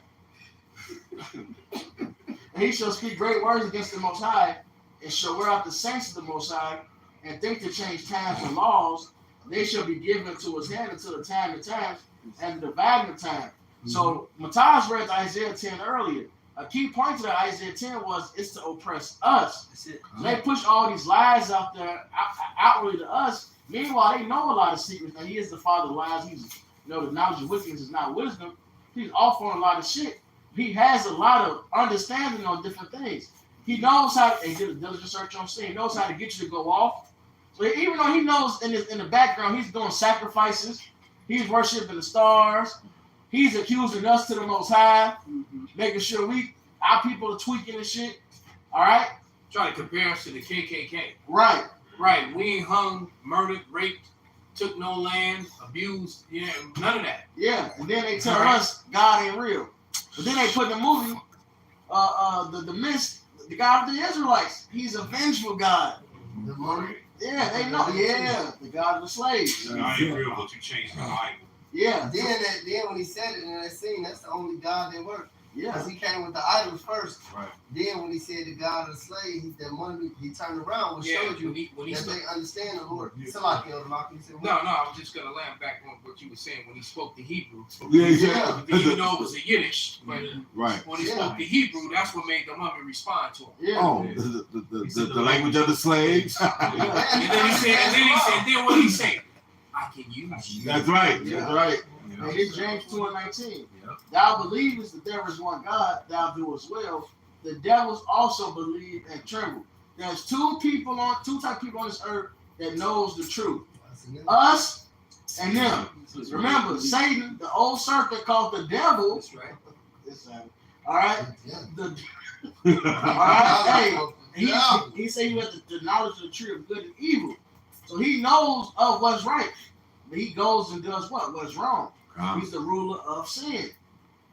And he shall speak great words against the Most High, and shall wear out the saints of the Most High, and think to change times and laws. They shall be given to his hand until the time of times and the dividing of time. So Matthias read Isaiah 10 earlier. A key point to that Isaiah 10 was it's to oppress us. That's it. So they push all these lies out there outwardly to us. Meanwhile, they know a lot of secrets. Now, he is the father of lies. He's, the knowledge of wickedness is not wisdom. He's off on a lot of shit. He has a lot of understanding on different things. He knows how to, he did a diligent search on sin. He knows how to get you to go off. So even though he knows in the background, he's doing sacrifices. He's worshiping the stars. He's accusing us to the Most High, making sure our people are tweaking and shit. All right? Try to compare us to the KKK. Right. Right. We ain't hung, murdered, raped, took no land, abused. Yeah, none of that. Yeah. And then they tell us God ain't real. But then they put in the movie, the Mist, the God of the Israelites. He's a vengeful God. The money. Yeah, they know. Yeah, the God of the slaves. I ain't real, but you changed the Bible. Yeah. Then when he said it in that scene, that's the only God that worked. Yeah. Because he came with the idols first. Right. Then when he said the God of the slave, that money he turned around, which showed you when he that spoke, they understand the Lord. Somebody killed him. no, I was just gonna land back on what you were saying when he spoke the Hebrew. Yeah. Even though it was a Yiddish, but Right. when he spoke the Hebrew, that's what made the mummy respond to him. Yeah. Oh, the language of the slaves. And then he said, then what did he say? I can use you. That's right. That's right. And it's James 2:19. Thou believest that there is one God, thou doest well. The devils also believe and tremble. There's two types of people on this earth that knows the truth. Us and them. Remember, Satan, the old serpent called the devil. That's right. All right. All right. Hey, he said he had the knowledge of the tree of good and evil. So he knows of what's right. But he goes and does what? What's wrong. He's the ruler of sin.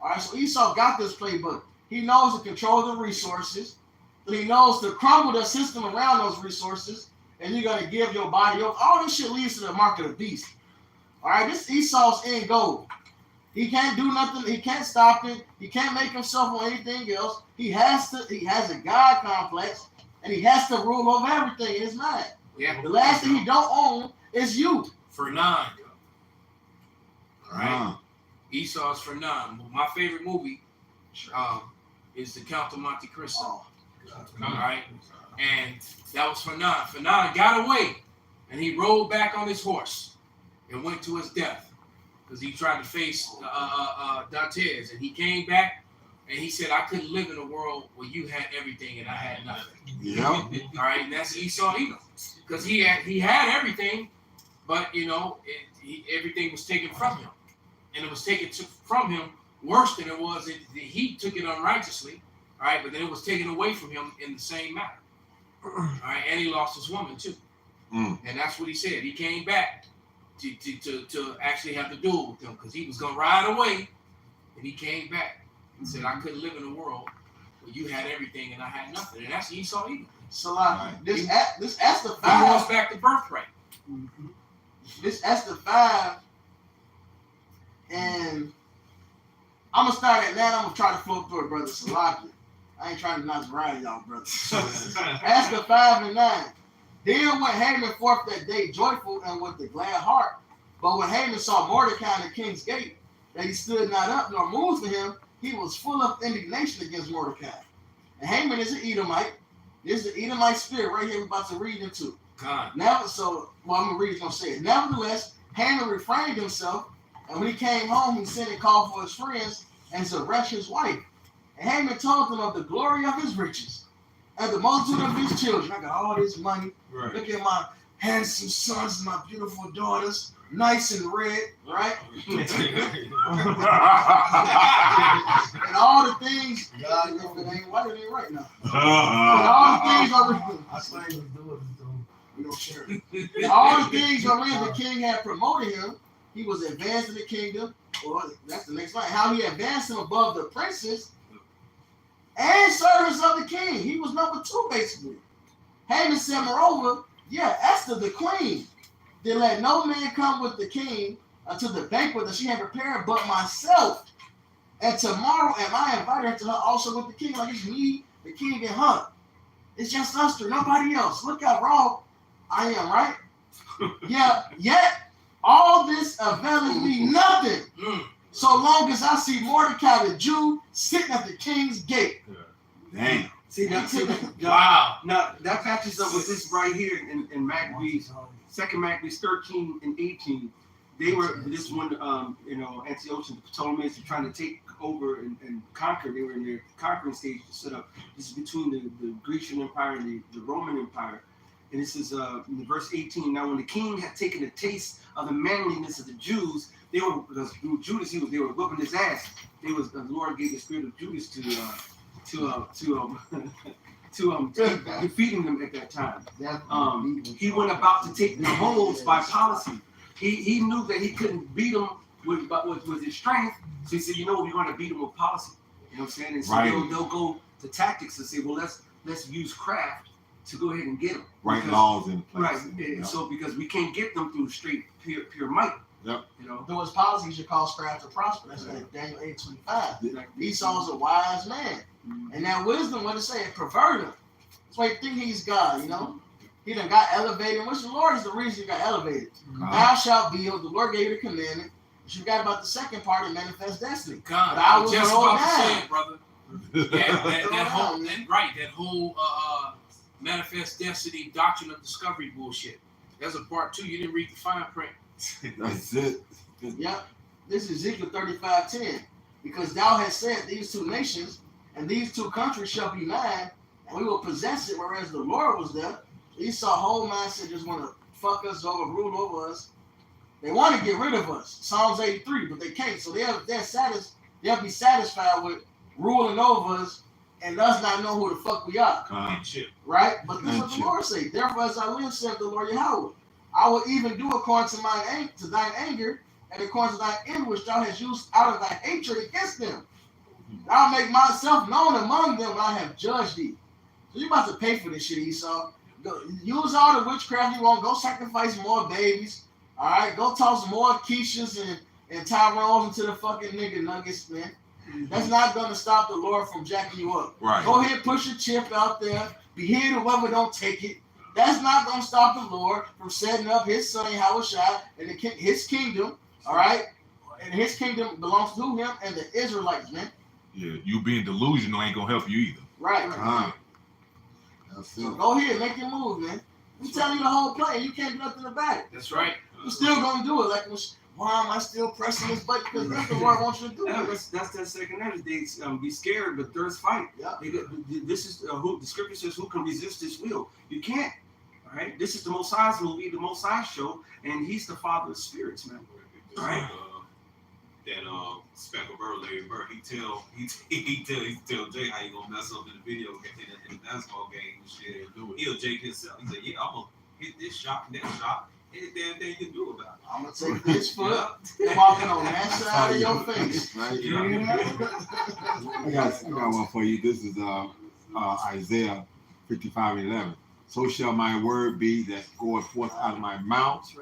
All right, so Esau got this playbook. He knows to control the resources. But he knows to crumble the system around those resources. And you're going to give your body over. All this shit leads to the mark of the beast. All right, this Esau's end goal. He can't do nothing. He can't stop it. He can't make himself on anything else. He has a God complex. And he has to rule over everything in his mind. Yeah. The last thing he don't own is you. For nine. All right. Esau's for nine. My favorite movie is The Count of Monte Cristo. All right. And that was for nine. For nine got away. And he rode back on his horse and went to his death. Because he tried to face Dantes. And he came back and he said, I couldn't live in a world where you had everything and I had nothing. Yep. All right. And that's Esau Edom. Because he had everything, but everything was taken from him. And it was taken from him worse than it was. He took it unrighteously, all right, but then it was taken away from him in the same manner. All right, and he lost his woman too. And that's what he said. He came back to actually have to duel with him because he was going to ride away, and he came back and said, I couldn't live in a world where you had everything and I had nothing. And that's Esau Edom. So this Esther 5 goes back to birthright. This Esther 5, and I'm gonna start at that. I'm gonna try to flow through it, brother Salaki. I ain't trying to not ride y'all, brother. Esther 5 and 9. Then went Haman forth that day joyful and with a glad heart. But when Haman saw Mordecai in the king's gate, that he stood not up nor moved for him, he was full of indignation against Mordecai. And Haman is an Edomite. This is the Edomite spirit right here we're about to read into. God. I'm gonna read it, gonna say it. Nevertheless, Haman refrained himself, and when he came home, he sent and called for his friends and to arrest his wife. And Haman told them of the glory of his riches and the multitude of his children. I got all this money. Right. Look at my handsome sons and my beautiful daughters, nice and red, right? And all the things. God, if it ain't white, it ain't right now. And all the things are. We don't share. All the things wherein the king had promoted him, he was advanced in the kingdom, or that's the next line, how he advanced him above the princes and servants of the king. He was number 2, basically. Haman said, moreover, yeah, Esther, the queen, did let no man come with the king unto the banquet that she had prepared but myself. And tomorrow am I invited to her also with the king. Like it's me, the king, and her. It's just us three, nobody else. Look how wrong I am, right? Yeah, yet all this availeth me nothing, so long as I see Mordecai the Jew sitting at the king's gate. Damn. See, Wow. Now that matches up with this right here in Maccabees, 2 Maccabees 13 and 18. They were this one, Antiochus and the Ptolemies are trying to take over and conquer. They were in their conquering stage to set up. This is between the Grecian Empire and the Roman Empire. And this is in verse 18. Now, when the king had taken a taste of the manliness of the Jews, they were because Judas they were whooping his ass. The Lord gave the spirit of Judas to defeating them at that time. He went about to take their holds by policy. He knew that he couldn't beat them with his strength, so he said, we're going to beat them with policy. You know what I'm saying? And so they'll go to tactics and say, well, let's use craft to go ahead and get them. Right laws in place. Right. Yep. So because we can't get them through straight pure might. Yep. Through his policy, he should cause craft to prosper. That's like Daniel 8:25. Esau's a wise man. And that wisdom, what it say, it perverted him. That's why he think he's God, He done got elevated, which the Lord is the reason he got elevated. Thou shalt be, the Lord gave you the commandment. But you got about the second part of manifest destiny. God, I I was just about to say it, brother. That whole manifest destiny doctrine of discovery bullshit. That's a part 2. You didn't read the fine print. That's it. Yep. This is Ezekiel 35:10. Because thou hast said these 2 nations and these 2 countries shall be mine, and we will possess it, whereas the Lord was there. Esau whole mindset just want to fuck us over, rule over us. They want to get rid of us. Psalms 83, but they can't. So they'll be satisfied with ruling over us and us not know who the fuck we are. Right? But this is what the Lord say. Therefore, as I live, saith the Lord Yahweh, I will even do according to thine anger and according to thine end which thou hast used out of thy hatred against them. I'll make myself known among them when I have judged thee. So you about to pay for this shit, Esau. Go, use all the witchcraft you want. Go sacrifice more babies. All right? Go toss more Keishas and Tyrones into the fucking nigga nuggets, man. That's not going to stop the Lord from jacking you up. Right. Go ahead, push your chip out there. Be here to whoever don't take it. That's not going to stop the Lord from setting up his son, Yahushua, and his kingdom, all right? And his kingdom belongs to him and the Israelites, man. Yeah, you being delusional ain't going to help you either. Right. So go ahead, make your move, man. I'm telling you the whole plan. You can't do nothing about it. That's right. You're still going to do it. Like, why am I still pressing this button? Because that's the Lord wants you to do. That's that second energy. They be scared, but thirst fight. Yeah. This is who the scripture says, who can resist his will? You can't. All right. This is the Most High's movie, the Most High show, and he's the Father of spirits, man. All right. That Speckle Bird, Larry Bird, he tell Jake how you gonna mess up in the video in the basketball game and shit. He'll Jake himself. He said, "Yeah, I'm gonna hit this shot and that shot. Any damn thing you can do about it. I'm gonna take this foot and walking on that side of your face." Right? I got one for you. This is Isaiah 55:11. So shall my word be that goeth forth out of my mouth.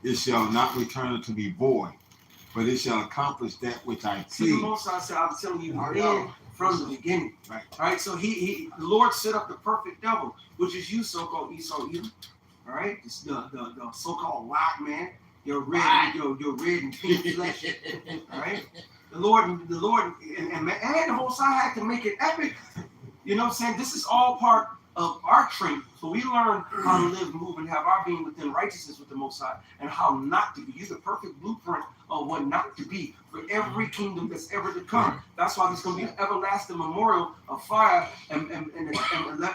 It shall not return unto me void, but it shall accomplish that which I See, the please. Most High said, I was telling you from the beginning. Right. All right. So the Lord set up the perfect devil, which is you, so-called Esau Edom. All right. It's the so-called white man. Your red and pink flesh. All right. The Lord, and the Most High had to make it epic. You know what I'm saying? This is all part of our training. So we learn how to live, move, and have our being within righteousness with the Most High, and how not to be. You're the perfect blueprint of what not to be for every kingdom that's ever to come. That's why there's going to be an everlasting memorial of fire and an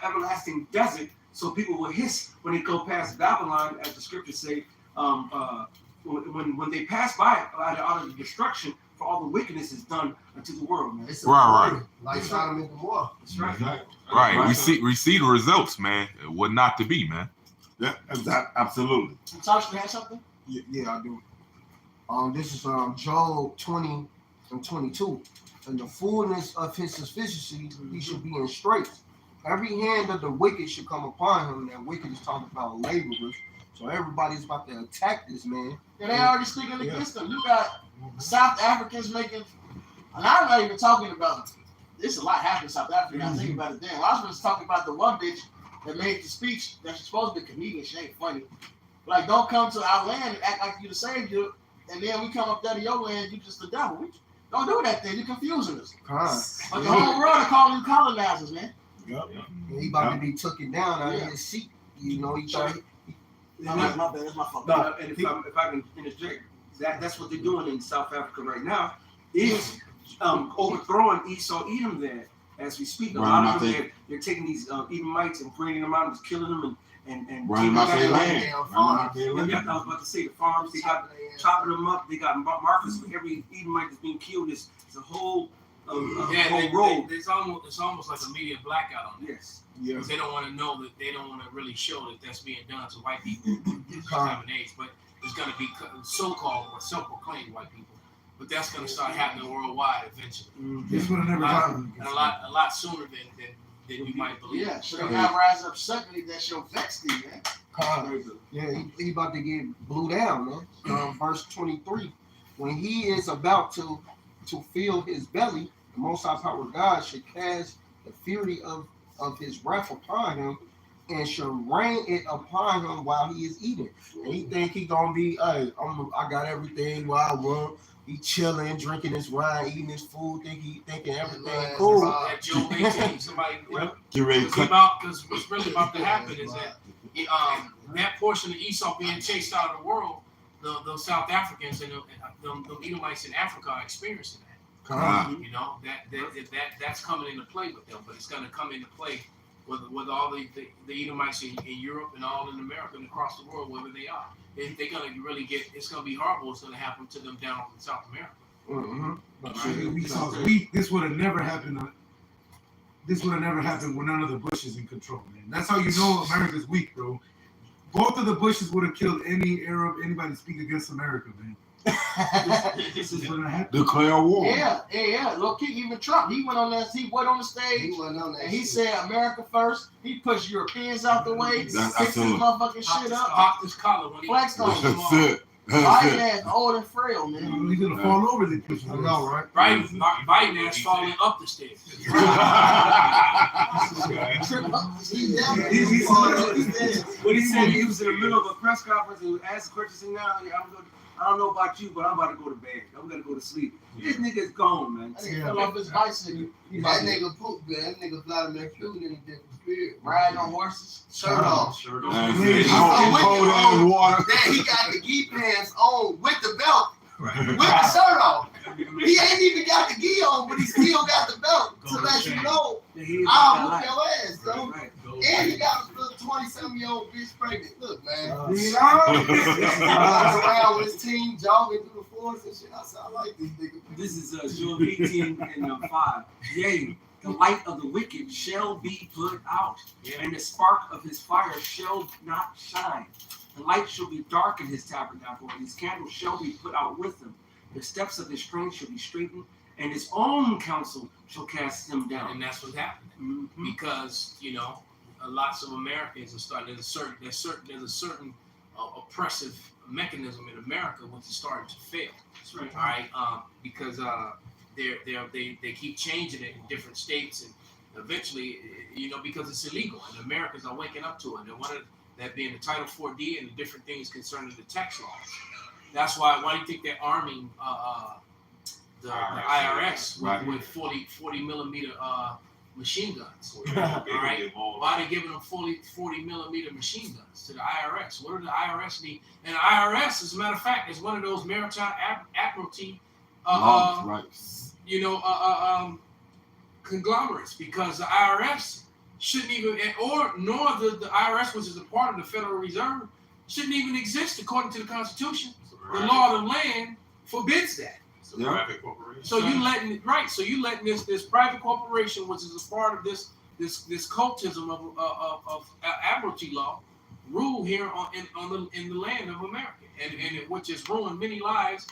everlasting desert, so people will hiss when they go past Babylon, as the scriptures say, when they pass by out of the destruction, for all the wickedness is done unto the world, man. Right. Like Sodom and Gomorrah. That's right. Right. We see the results, man. What not to be, man. Yeah, absolutely. Tosh, you have something? Yeah, I do. This is Job 20 and 22. In the fullness of his sufficiency, he should be in straits. Every hand of the wicked should come upon him. That wicked is talking about laborers. So everybody's about to attack this man. Yeah, they already speaking against them. You got South Africans making, and I'm not even talking about, this a lot happened in South Africa. I think about it then. I was just talking about the one bitch that made the speech that she's supposed to be a comedian. She ain't funny. Like, don't come to our land and act like you the savior, and then we come up there to your land, you just the devil. Don't do that thing. You're confusing us. But the whole world are calling you colonizers, man. Yep. He about to be taken down out of his seat. You know, he tried. My bad. That's my fault. No, and if I can interject, that's what they're doing in South Africa right now, is overthrowing Esau Edom there as we speak. A lot of them, they're taking these Edomites and bringing them out and just killing them and running out their land. Yeah, I was about to say the farms, they got chopping them up. They got markers for every Edomite that's being killed. It's a whole road. It's almost like a media blackout on this. Yes. Because they don't want to know that, they don't want to really show that that's being done to white people. But it's going to be so-called or self-proclaimed white people. But that's going to start happening worldwide eventually. This would have never happened. And a lot sooner than you might believe. Yeah, so they got rise up suddenly. That's your vex thing, man. Yeah, he about to get blew down, man. Verse 23. When he is about to fill his belly, the Most High Power God should cast the fury of his wrath upon him and shall rain it upon him while he is eating. And he think he gonna be, hey, I got everything while I want. He chilling, drinking his wine, eating his food, thinking everything cool. That Job 18, somebody because what's really about to happen is that that portion of Esau being chased out of the world, the South Africans and the Edomites in Africa are experiencing that. You know, that's coming into play with them, but it's going to come into play with all the Edomites in Europe and all in America and across the world, wherever they are. They're going to really it's going to be horrible. It's going to happen to them down in South America. This would have never happened. This would have never happened with none of the Bushes in control, man. That's how you know America's weak, bro. Both of the Bushes would have killed any Arab, anybody speak against America, man. This is gonna happen. Declare war. Yeah. Look, even Trump, he went on the stage, and he said America first. He pushed Europeans out the way, fixed his motherfucking shit up. Popped his collar when he flexed on him. That's it. Biden ass old and frail, man. He's gonna fall over the push. I know, right? Biden ass falling up the stairs. What he said, he was in the middle of a press conference and asked the question, I don't know about you, but I'm about to go to bed. I'm gonna go to sleep. This nigga's gone, man. He fell off his bicycle. That nigga pooped, man. That nigga Vladimir Putin in a different spirit. Riding on horses. Shirt off. Cold ass water. Then he got the gi pants on with the belt. With the shirt off. He ain't even got the gi on, but he still got the belt to let you know I'll whoop your ass, bro. And he got a little 27-year-old bitch pregnant. Look, man. Around with his team, jogging through the forest and shit. I said, I like this nigga. This is Job 18 and 5. Yea, the light of the wicked shall be put out, and the spark of his fire shall not shine. The light shall be dark in his tabernacle, and his candle shall be put out with him. The steps of his strength shall be straightened, and his own counsel shall cast him down. And that's what's happening. Because, you know, lots of Americans are starting, there's a certain oppressive mechanism in America which is starting to fail. That's right. All right, because they keep changing it in different states, and eventually, you know, because it's illegal, and Americans are waking up to it. And one of that being the Title 4D and the different things concerning the tax laws. That's why do you think they're arming the IRS with 40 millimeter machine guns? All right, why are they giving them 40 millimeter machine guns to the IRS? What do the IRS need? And the IRS, as a matter of fact, is one of those maritime admiralty, conglomerates, because the IRS shouldn't even, nor the IRS, which is a part of the Federal Reserve, shouldn't even exist according to the Constitution. The law of the land forbids that. Private corporation. So you letting this private corporation, which is a part of this cultism of admiralty law, rule here in the land of America, and which has ruined many lives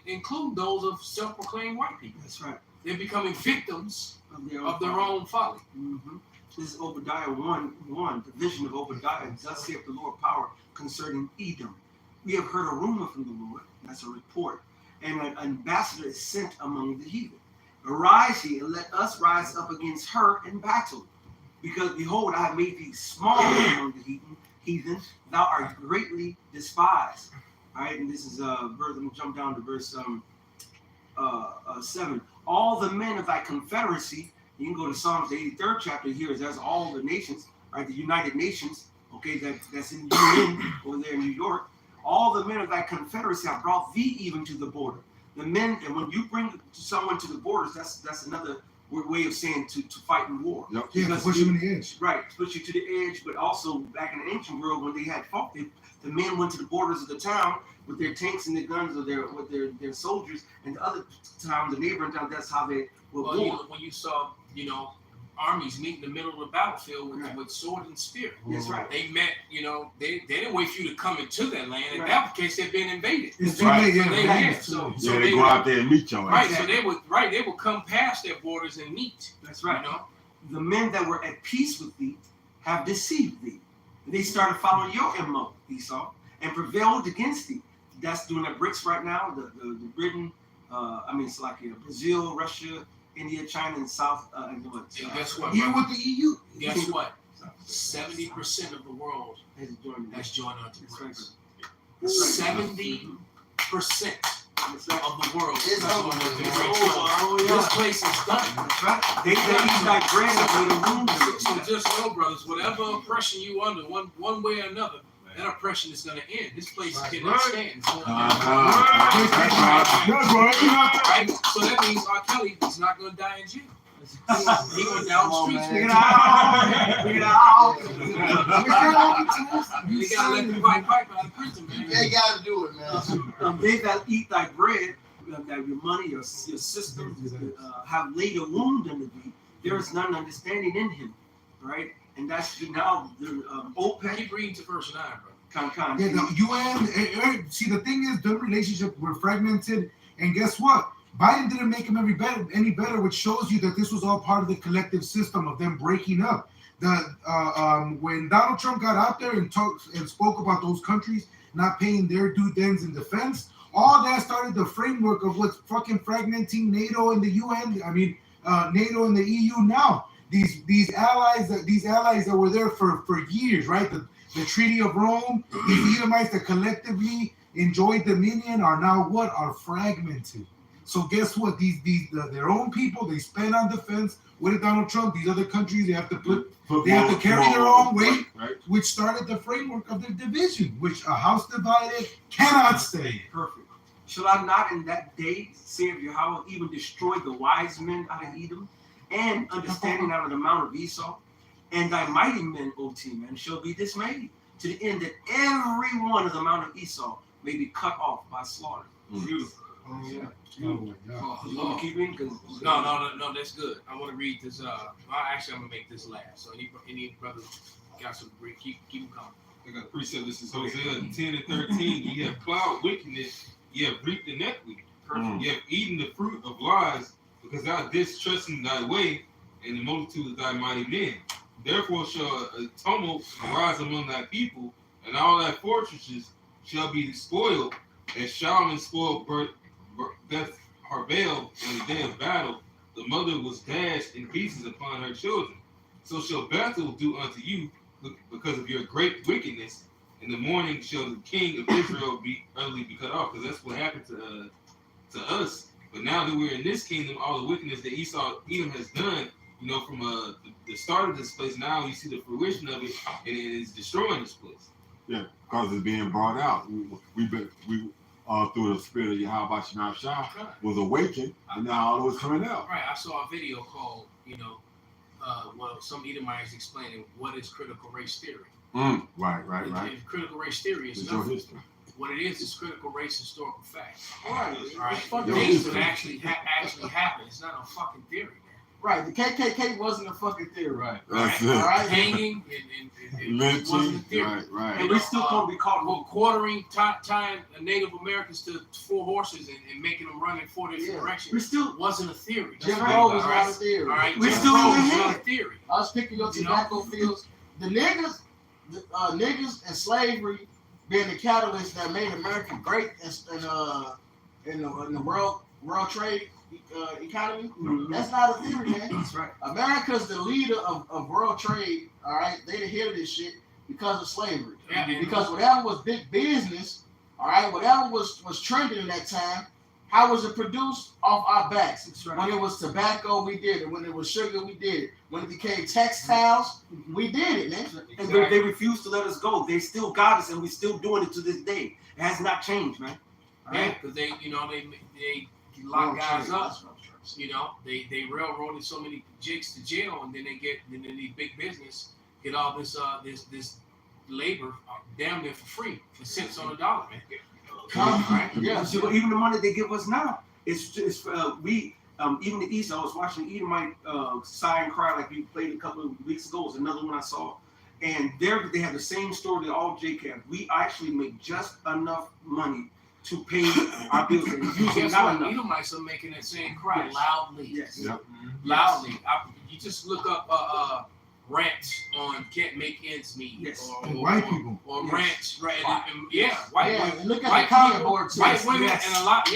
include those of self-proclaimed white people. That's right. They're becoming victims Of their own folly. Mm-hmm. This is Obadiah 1:1, the vision of Obadiah. Thus saith the Lord power concerning Edom. We have heard a rumor from the Lord. That's a report. And an ambassador is sent among the heathen. Arise ye, and let us rise up against her in battle. Because behold, I have made thee small among the heathen. Thou art greatly despised. All right, and this is verse. I'm gonna jump down to verse 7. All the men of thy confederacy. You can go to Psalms, the 83rd chapter here. That's all the nations, right? The United Nations. Okay, that's in UN over there in New York. All the men of thy confederacy have brought thee even to the border. The men, and when you bring someone to the borders, that's another way of saying to fight in war. Yep. Yeah, to push them in the edge. Right, push you to the edge, but also back in the ancient world when they had fought, the men went to the borders of the town with their tanks and their guns or their soldiers, and the other towns, the neighboring towns, that's how they were war. When you saw, armies meet in the middle of the battlefield with sword and spear. That's right. They met, they didn't wait for you to come into that land. In that case, they've been invaded. It's too late, So they go out there and meet y'all. Right, so they would come past their borders and meet. That's right. The men that were at peace with thee have deceived thee. They started following your MO, Esau, and prevailed against thee. That's doing the BRICS right now. The Britain, it's like Brazil, Russia, India, China, and South. And guess what? Even with the EU. Guess what? 70% of the world has joined onto BRICS. 70% of the world is joined onto BRICS. This place is done. That's right. They eat like bread and made a room. So just know, brothers, whatever oppression you under, one way or another, that oppression is going to end. This place cannot stand. Right? So that means R. Kelly is not going to die in jail. He going down the streets. Bring it out. You got to let the pipe out of prison, man. They got to do it, man. They that eat thy bread, that your money, your system, have laid a wound under thee. There is none understanding in him, right? And that's now the OPEC. Keep reading to verse 9, bro. Yeah, the UN. See, the thing is, the relationship were fragmented, and guess what? Biden didn't make him any better, which shows you that this was all part of the collective system of them breaking up. When Donald Trump got out there and talked and spoke about those countries not paying their due diligence in defense, all that started the framework of what's fucking fragmenting NATO and the UN. NATO and the EU now. These allies that were there for years, right? The Treaty of Rome, these Edomites that collectively enjoyed dominion are now what? Are fragmented. So guess what? Their own people, they spend on defense. What did Donald Trump? These other countries, they have to carry their own weight, right? Which started the framework of the division, which a house divided cannot stay. Perfect. Shall I not in that day, saith Yahweh, even destroy the wise men out of Edom, and understanding out of the mount of Esau? And thy mighty men, O T-man, shall be dismayed, to the end that every one of the mount of Esau may be cut off by slaughter. Beautiful. Oh, yeah. Oh, keep reading? No, that's good. I want to read this. Actually, I'm going to make this last. So any brothers got some great, keep them coming. I got a precept. This is Hosea 10 and 13. Ye have plowed wickedness, ye have reaped iniquity. Ye have eaten the fruit of lies, because thou didst trust in thy way, and the multitude of thy mighty men. Therefore shall a tumult arise among thy people, and all thy fortresses shall be spoiled, as Shalom spoiled Beth Harbel in the day of battle. The mother was dashed in pieces upon her children. So shall Bethel do unto you, because of your great wickedness. In the morning shall the king of Israel be utterly be cut off, because that's what happened to us. But now that we're in this kingdom, all the wickedness that Edom has done, from the start of this place, now you see the fruition of it, and it is destroying this place. Yeah, because it's being brought out. We through the spirit of Yahweh Shema Shah was awakened, and now all it was coming out. Right, I saw a video called, some Edomites explaining what is critical race theory. Right. And critical race theory is nothing. What it is critical race historical fact. All right. Things that actually happen. It's not a fucking theory, man. Right, the KKK wasn't a fucking theory. Right. That's All it. right. Hanging and it wasn't a Lynching. theory. Right. And we still can't be caught. Well, quartering, tying Native Americans to 4 horses and making them run in 4 different Yeah. directions. We still. Wasn't a theory. Jim That's Crow right. was All not right. a theory. All right. We're Jim still Crow in the was not head. a theory. I was picking your You know? tobacco fields. The niggas and slavery being the catalyst that made America great in the world trade economy. Mhm. That's not a theory, man. That's right. America's the leader of world trade. All right, they the head of this shit because of slavery. Yeah, and- Because whatever was big business, all right, whatever was trending in that time, how was it produced? Off our backs. That's right. When it was tobacco, we did it. When it was sugar, we did it. When it became textiles, we did it, man. And they refuse to let us go. They still got us, and we're still doing it to this day. It has not changed, man. All Yeah, right? because they lock guys up. You know, they railroaded so many jigs to jail, and then they need big business get all this labor damn near for free for cents on the dollar, man. Right? Yeah. See, but even the money they give us now, it's we even the East. I was watching Edomite sigh and cry like you played a couple of weeks ago. Was another one I saw, and they have the same story that all JCAP. We actually make just enough money to pay our bills, and usually Guess not what? enough. Edomites are making that same cry Yes. loudly. Yes. Yep. Loudly. You just look up rants on can't make ends meet. Yes. Or White people. Or Yes. rants, right? Yeah, white Yeah, women. and look at White the comment people, board too. white women, Yes. and a lot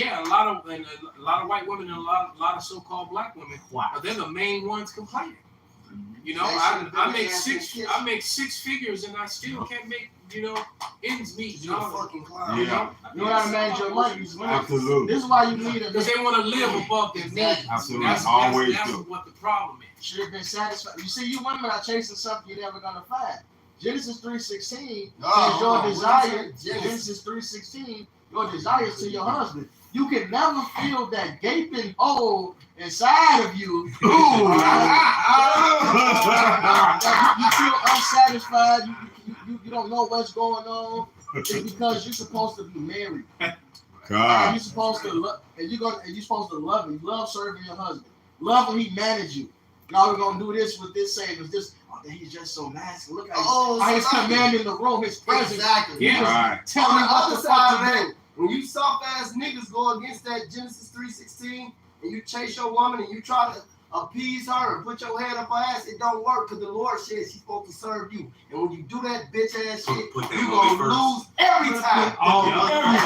of white women and a lot of so-called black women. But they're the main ones complaining. You know, They I should've been make dancing six. kids. I make 6 figures, and I still can't make ends meet. You a fucking clown. Yeah. You know how to manage your money. Absolutely. This is why you need Because they want to live above their means. Absolutely. That's Always do. what the problem is. should have been satisfied. You see, you women are chasing something you're never gonna find. Genesis 3:16 Oh, says your what is desire. it? Genesis. Genesis 3:16, your desires to your husband. You can never feel that gaping hole inside of you. You feel unsatisfied. You don't know what's going on. It's because you're supposed to be married. And God. you're supposed to love, and you're supposed to love him. Love serving your husband. Love when he manage you. Now we're gonna do this with this savings. This, he's just so nice. Look how he's commanding the room. His presence. Exactly. Yeah. Right. Tell On me the what other the side fuck of to that, do. when you soft ass niggas go against that Genesis 3:16 and you chase your woman and you try to appease her and put your head up her ass, it don't work because the Lord says she's supposed to serve you. And when you do that bitch ass shit, Put that you woman gonna first. lose every time. Every time.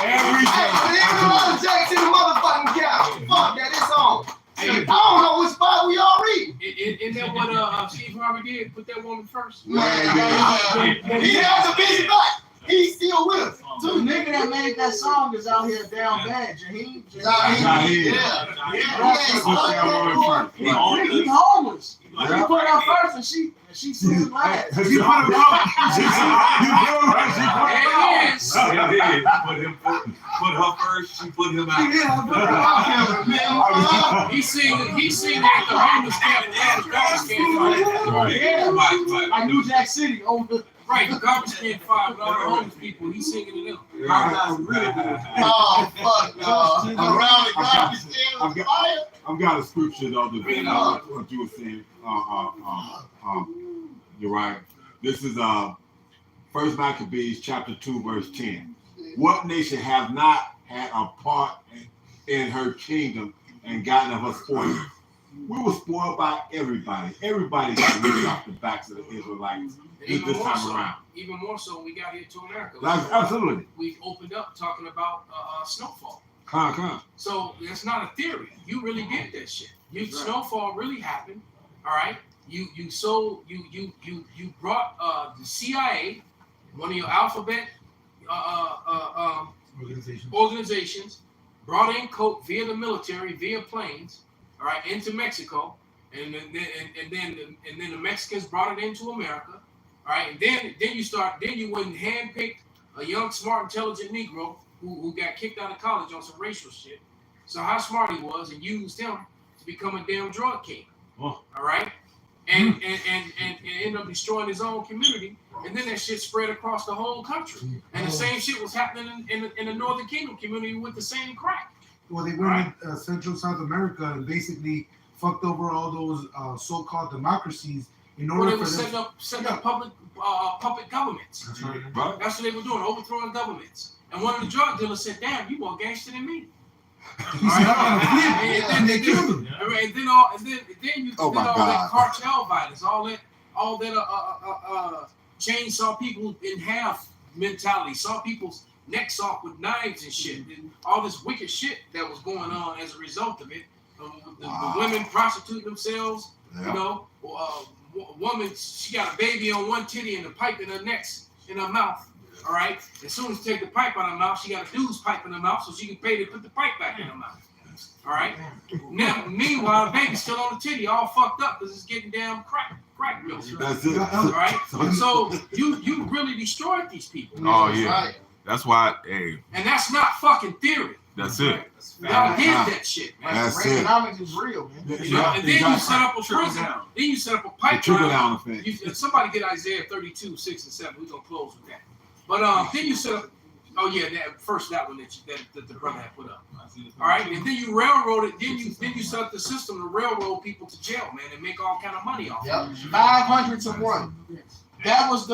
Every time. Hey, put another Jack to the motherfucking couch. Fuck that, it's on. I don't know which spot we all read. Isn't that what Steve Harvey did? Put that woman first. He has a bitch back. He's still with us. The nigga that made that song is out here down bad. Jaheim. Jaheim. He's homeless. He put her first and she still glad. She put him Put her first. She put him out. He seen that the homeless camp. Right. Like New Jack City over. Right, the garbage can fire with all the homeless people. He's singing to them. Oh, fuck no. Around the garbage can fire. I've got a scripture though to back up what you were saying. You're right. This is First Maccabees chapter 2 verse 10. What nation have not had a part in her kingdom and gotten of her spoils? We were spoiled by everybody. Everybody got rid off the backs of the Israelites this time around. Even more so when we got here to America. Absolutely. We opened up talking about snowfall. Come. So it's not a theory. You really did that shit. Snowfall really happened. All right. You brought the CIA, one of your alphabet organizations, brought in coke via the military, via planes, all right, into Mexico, and then the Mexicans brought it into America, all right, and then you went and handpicked a young, smart, intelligent Negro who got kicked out of college on some racial shit. So how smart he was, and used him to become a damn drug king. All right, and end up destroying his own community, and then that shit spread across the whole country. And the same shit was happening in the Northern Kingdom community with the same crack. Well, they went in Central South America and basically fucked over all those so-called democracies in Well, order they for were them. setting up puppet governments. That's right. Right. That's what they were doing, overthrowing governments. And one of the drug dealers said, "Damn, you more gangster than me." He said, "I gotta flip," and they killed him. And then you Oh my all God. that cartel violence, all that chainsaw people in half mentality, saw people's necks off with knives and shit, and all this wicked shit that was going on as a result of it. The women prostituting themselves, Yeah. you know. A woman, she got a baby on one titty and a pipe in her mouth. All right. As soon as she take the pipe out of her mouth, she got a dude's pipe in her mouth, so she can pay to put the pipe back in her mouth. All right. Now, meanwhile, the baby's still on the titty, all fucked up because it's getting damn crack milk. That's it. All right. So you really destroyed these people. Oh yeah. Right. That's why. Hey, And that's not fucking theory. that's it. Y'all did that shit, man. That's it. Reaganomics is real, man. You know, and then you set up a Trickle prison. down. Then you set up a The trickle pipeline. down effect. You, somebody get Isaiah 32, 6 and 7. We're gonna close with that. But then you set up. Oh yeah, that one that the brother had put up. All right, and then you railroaded. Then you set up the system to railroad people to jail, man, and make all kind of money off. Yep. 500 to 1. That was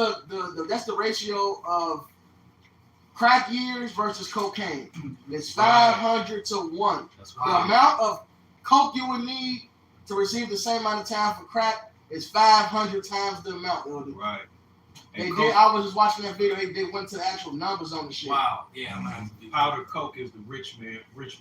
that's the ratio of crack years versus cocaine. It's 500 to 1. That's The right. amount of coke you would need to receive the same amount of time for crack is 500 times the amount. Right. They And did. coke, I was just watching that video. They went to the actual numbers on the shit. Wow. Yeah, man. powder coke is the rich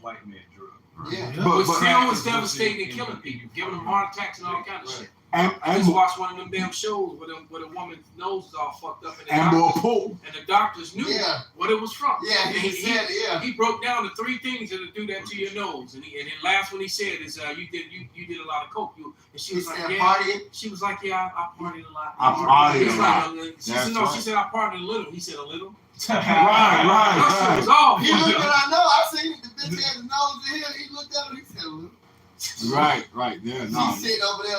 white man drug. Yeah. Which But- still was devastating and killing people, giving them heart attacks and all kinds of shit. And I just watched one of them damn shows where a woman's nose is all fucked up and more poop. and the doctors knew Yeah. what it was from. Yeah, And he said, yeah. He broke down the 3 things that'll do that to your nose, and the last one he said is, "You did a lot of coke." And she He was like, said, "Yeah." partying. She was like, "Yeah, I partied a lot." I partied He's a like, lot. She That's said, "No." right. She said, "I partied a little." He said, "A little." Right, That shit right, was all. He looked at I know. I seen the bitch had his nose in here. He looked at him. He said, right. Right. Yeah. No. He's sitting over there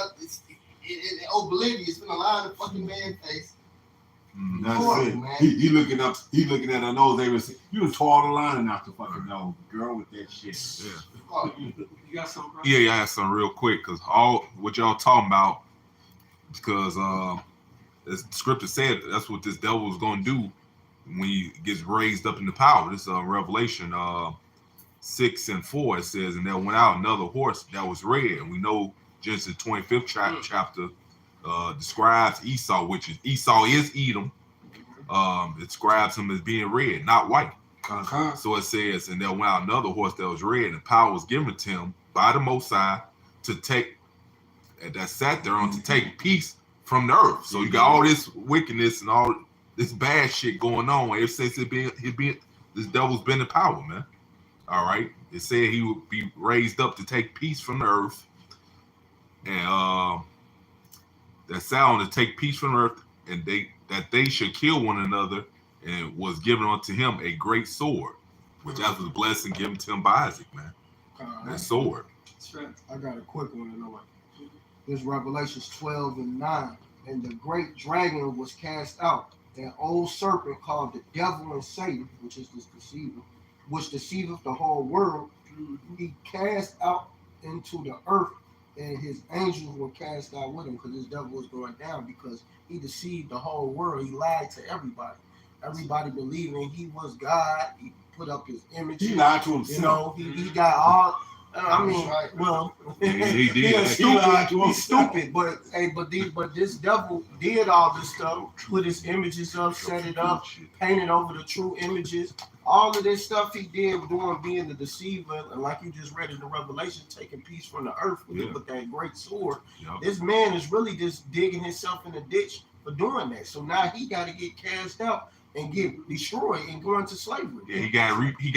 in oblivious, finna lie in the fucking man's face. That's Poor it. man. He looking up. He looking at her nose. They was you was tall the lining out the fucking nose, girl, with that shit. Yeah. Oh, You got something, bro? Yeah, I had some real quick because all what y'all talking about, because as the scripture said, that's what this devil is going to do when he gets raised up into power. This Revelation 6 and 4, it says, and there went out another horse that was red. And we know Genesis 25th chapter describes Esau, which is Esau is Edom. It describes him as being red, not white. So it says, and there went out another horse that was red, and power was given to him by the Most High to take, that sat there on to take peace from the earth. So you got all this wickedness and all this bad shit going on. Ever since this devil's been in power, man. All right. It said he would be raised up to take peace from the earth, and that sound to take peace from the earth, and they should kill one another. And was given unto him a great sword, which that was a blessing given to him by Isaac, man. That sword. That's right. I got a quick one. You know, this Revelations 12 and 9. And the great dragon was cast out, that old serpent called the devil and Satan, which is this deceiver, which deceiveth the whole world. He cast out into the earth, and his angels were cast out with him, because this devil was going down because he deceived the whole world. He lied to everybody. Everybody believing he was God. He put up his image. He lied to You himself. know, he got all. I mean, Right. well, He did. he's He lied stupid. to He's stupid, but hey, but this devil did all this stuff. Put his images up, set it up, painted over the true images. All of this stuff he did, doing being the deceiver, and like you just read in the Revelation, taking peace from the earth with that great sword. Yep. This man is really just digging himself in the ditch for doing that. So now he got to get cast out and get destroyed and go into slavery. Yeah, he got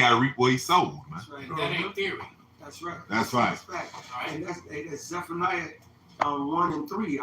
to reap what he sowed, man. That's right. That ain't theory. That's right. That's right. That's fact. And that's Zephaniah 1 and 3. 2.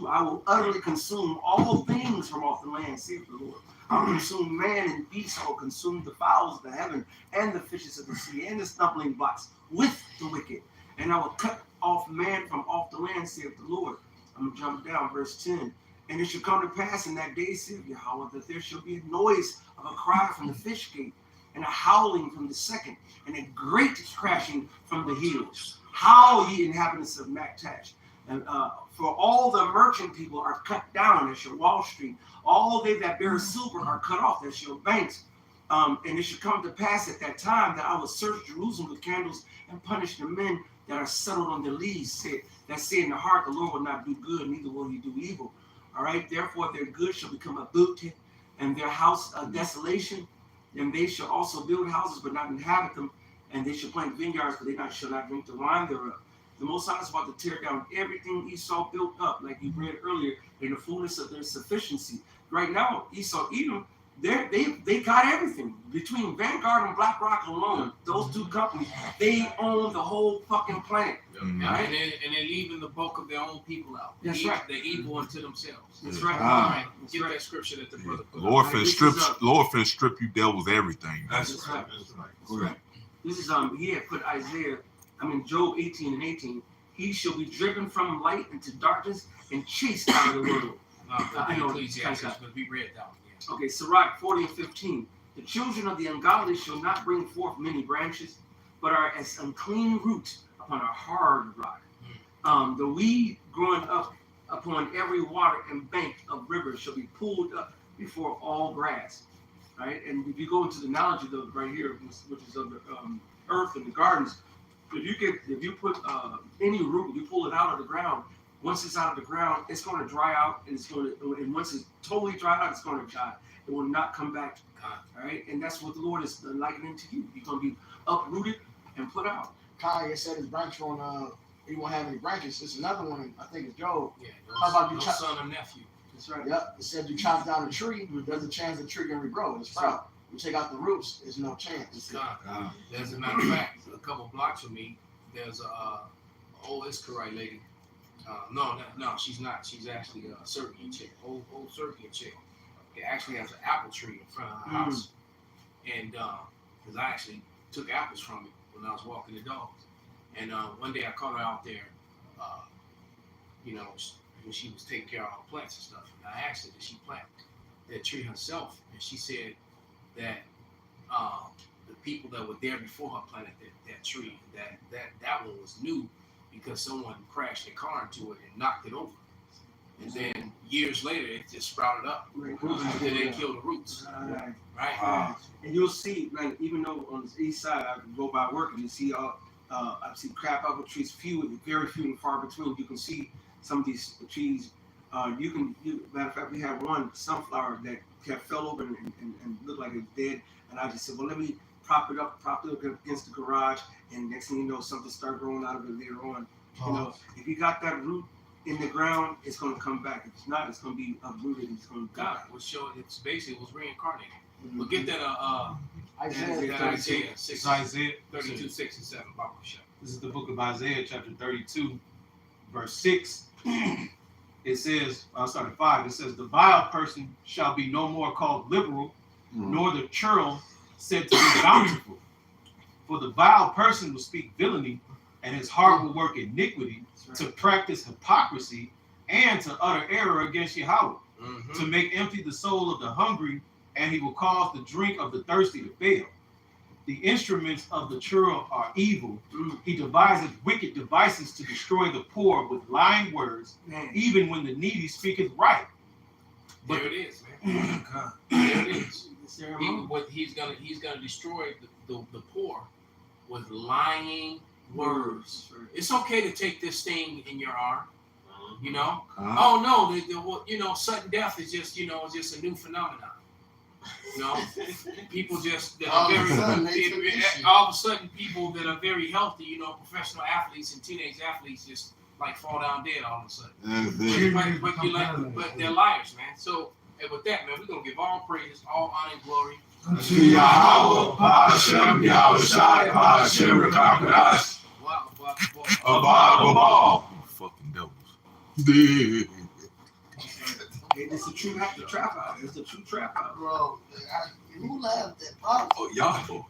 I will utterly consume all things from off the land, saith the Lord. I will consume man and beast. I will consume the fowls of the heaven and the fishes of the sea and the stumbling blocks with the wicked. And I will cut off man from off the land, saith the Lord. I'm going to jump down, verse 10. And it shall come to pass in that day, saith Yahweh, that there shall be a noise of a cry from the fish gate, and a howling from the second, and a great crashing from the hills. Howl, ye inhabitants of Mactash. And for all the merchant people are cut down, that's your Wall Street. All they that bear silver are cut off, that's your banks. And it should come to pass at that time that I will search Jerusalem with candles and punish the men that are settled on the lees, that say in the heart, the Lord will not do good, neither will he do evil. All right, therefore their good shall become a booty, and their house a desolation. And they shall also build houses, but not inhabit them. And they shall plant vineyards, but they shall not drink the wine thereof. The Most High is about to tear down everything Esau built up, like you read earlier, in the fullness of their sufficiency. Right now, Esau, Edom, they got everything. Between Vanguard and BlackRock alone, those two companies, they own the whole fucking planet. Right? And they're leaving the bulk of their own people out. That's right. They're evil unto themselves. That's right. All right. Get that scripture that the brother put Lord up. finna strip you devils everything. That's right. This is he had put Job 18:18. He shall be driven from light into darkness and chased out of the world. I know Ecclesiastes, but we read that one. Yeah. Okay, Sirach 40:15. The children of the ungodly shall not bring forth many branches, but are as unclean roots upon a hard rock. The weed growing up upon every water and bank of rivers shall be pulled up before all grass. Right, and if you go into the analogy though, right here, which is of the earth and the gardens, if you put any root, you pull it out of the ground. Once it's out of the ground, it's going to dry out, and once it's totally dried out, it's going to die. It will not come back. All right, and that's what the Lord is likening to you. You're going to be uprooted and put out. Kanye said his branch he won't have any branches. It's another one, I think it's Job. Yeah, How about you son or nephew? That's right. Yep, it said you chop down a tree, there's a chance the tree can regrow. It's sprout. You take out the roots, there's no chance. As a matter of fact, a couple blocks from me, there's a old Iscarite lady. No, she's not. She's actually a Serbian chick, old Serbian chick. It actually has an apple tree in front of her house, and because I actually took apples from it when I was walking the dogs, and one day I caught her out there, when she was taking care of all the plants and stuff, and I asked her, did she plant that tree herself? And she said that the people that were there before her planted that tree, that one was new because someone crashed their car into it and knocked it over. And then years later, it just sprouted up. And then they killed the roots. Right? And you'll see, like, even though on the east side, I can go by work and you see I see crab apple trees, very few and far between. You can see some of these trees. Matter of fact, we had one sunflower that fell over and looked like it was dead. And I just said, well, let me prop it up against the garage. And next thing you know, something started growing out of it later on. You know, if you got that root in the ground, it's going to come back. If it's not, it's going to be uprooted. It's going to die. God was showing it's basically it was reincarnated. We'll get that Isaiah 32, 6 and 7. This is the book of Isaiah, chapter 32, verse 6. It says, I'll start at 5. It says, the vile person shall be no more called liberal, nor the churl said to be bountiful. For the vile person will speak villainy, and his heart will work iniquity, to practice hypocrisy, and to utter error against Yahweh, to make empty the soul of the hungry, and he will cause the drink of the thirsty to fail. The instruments of the churl are evil. He devises wicked devices to destroy the poor with lying words, even when the needy speaketh right. But there it is, man. There it is. He's gonna destroy the poor with lying words. It's okay to take this thing in your arm. You know? Oh no, sudden death is just a new phenomenon. You know, people just all of a sudden people that are very healthy, professional athletes and teenage athletes just like fall down dead all of a sudden. But they're liars, man. So and with that, man, we're gonna give all praises, all honor and glory to Yahweh, Hashem, Yahushai, Hashem, Rakakas, Abba, fucking devils. It's a true trap out. It's a true trap out. Bro, who laughed at Pop? Oh, y'all.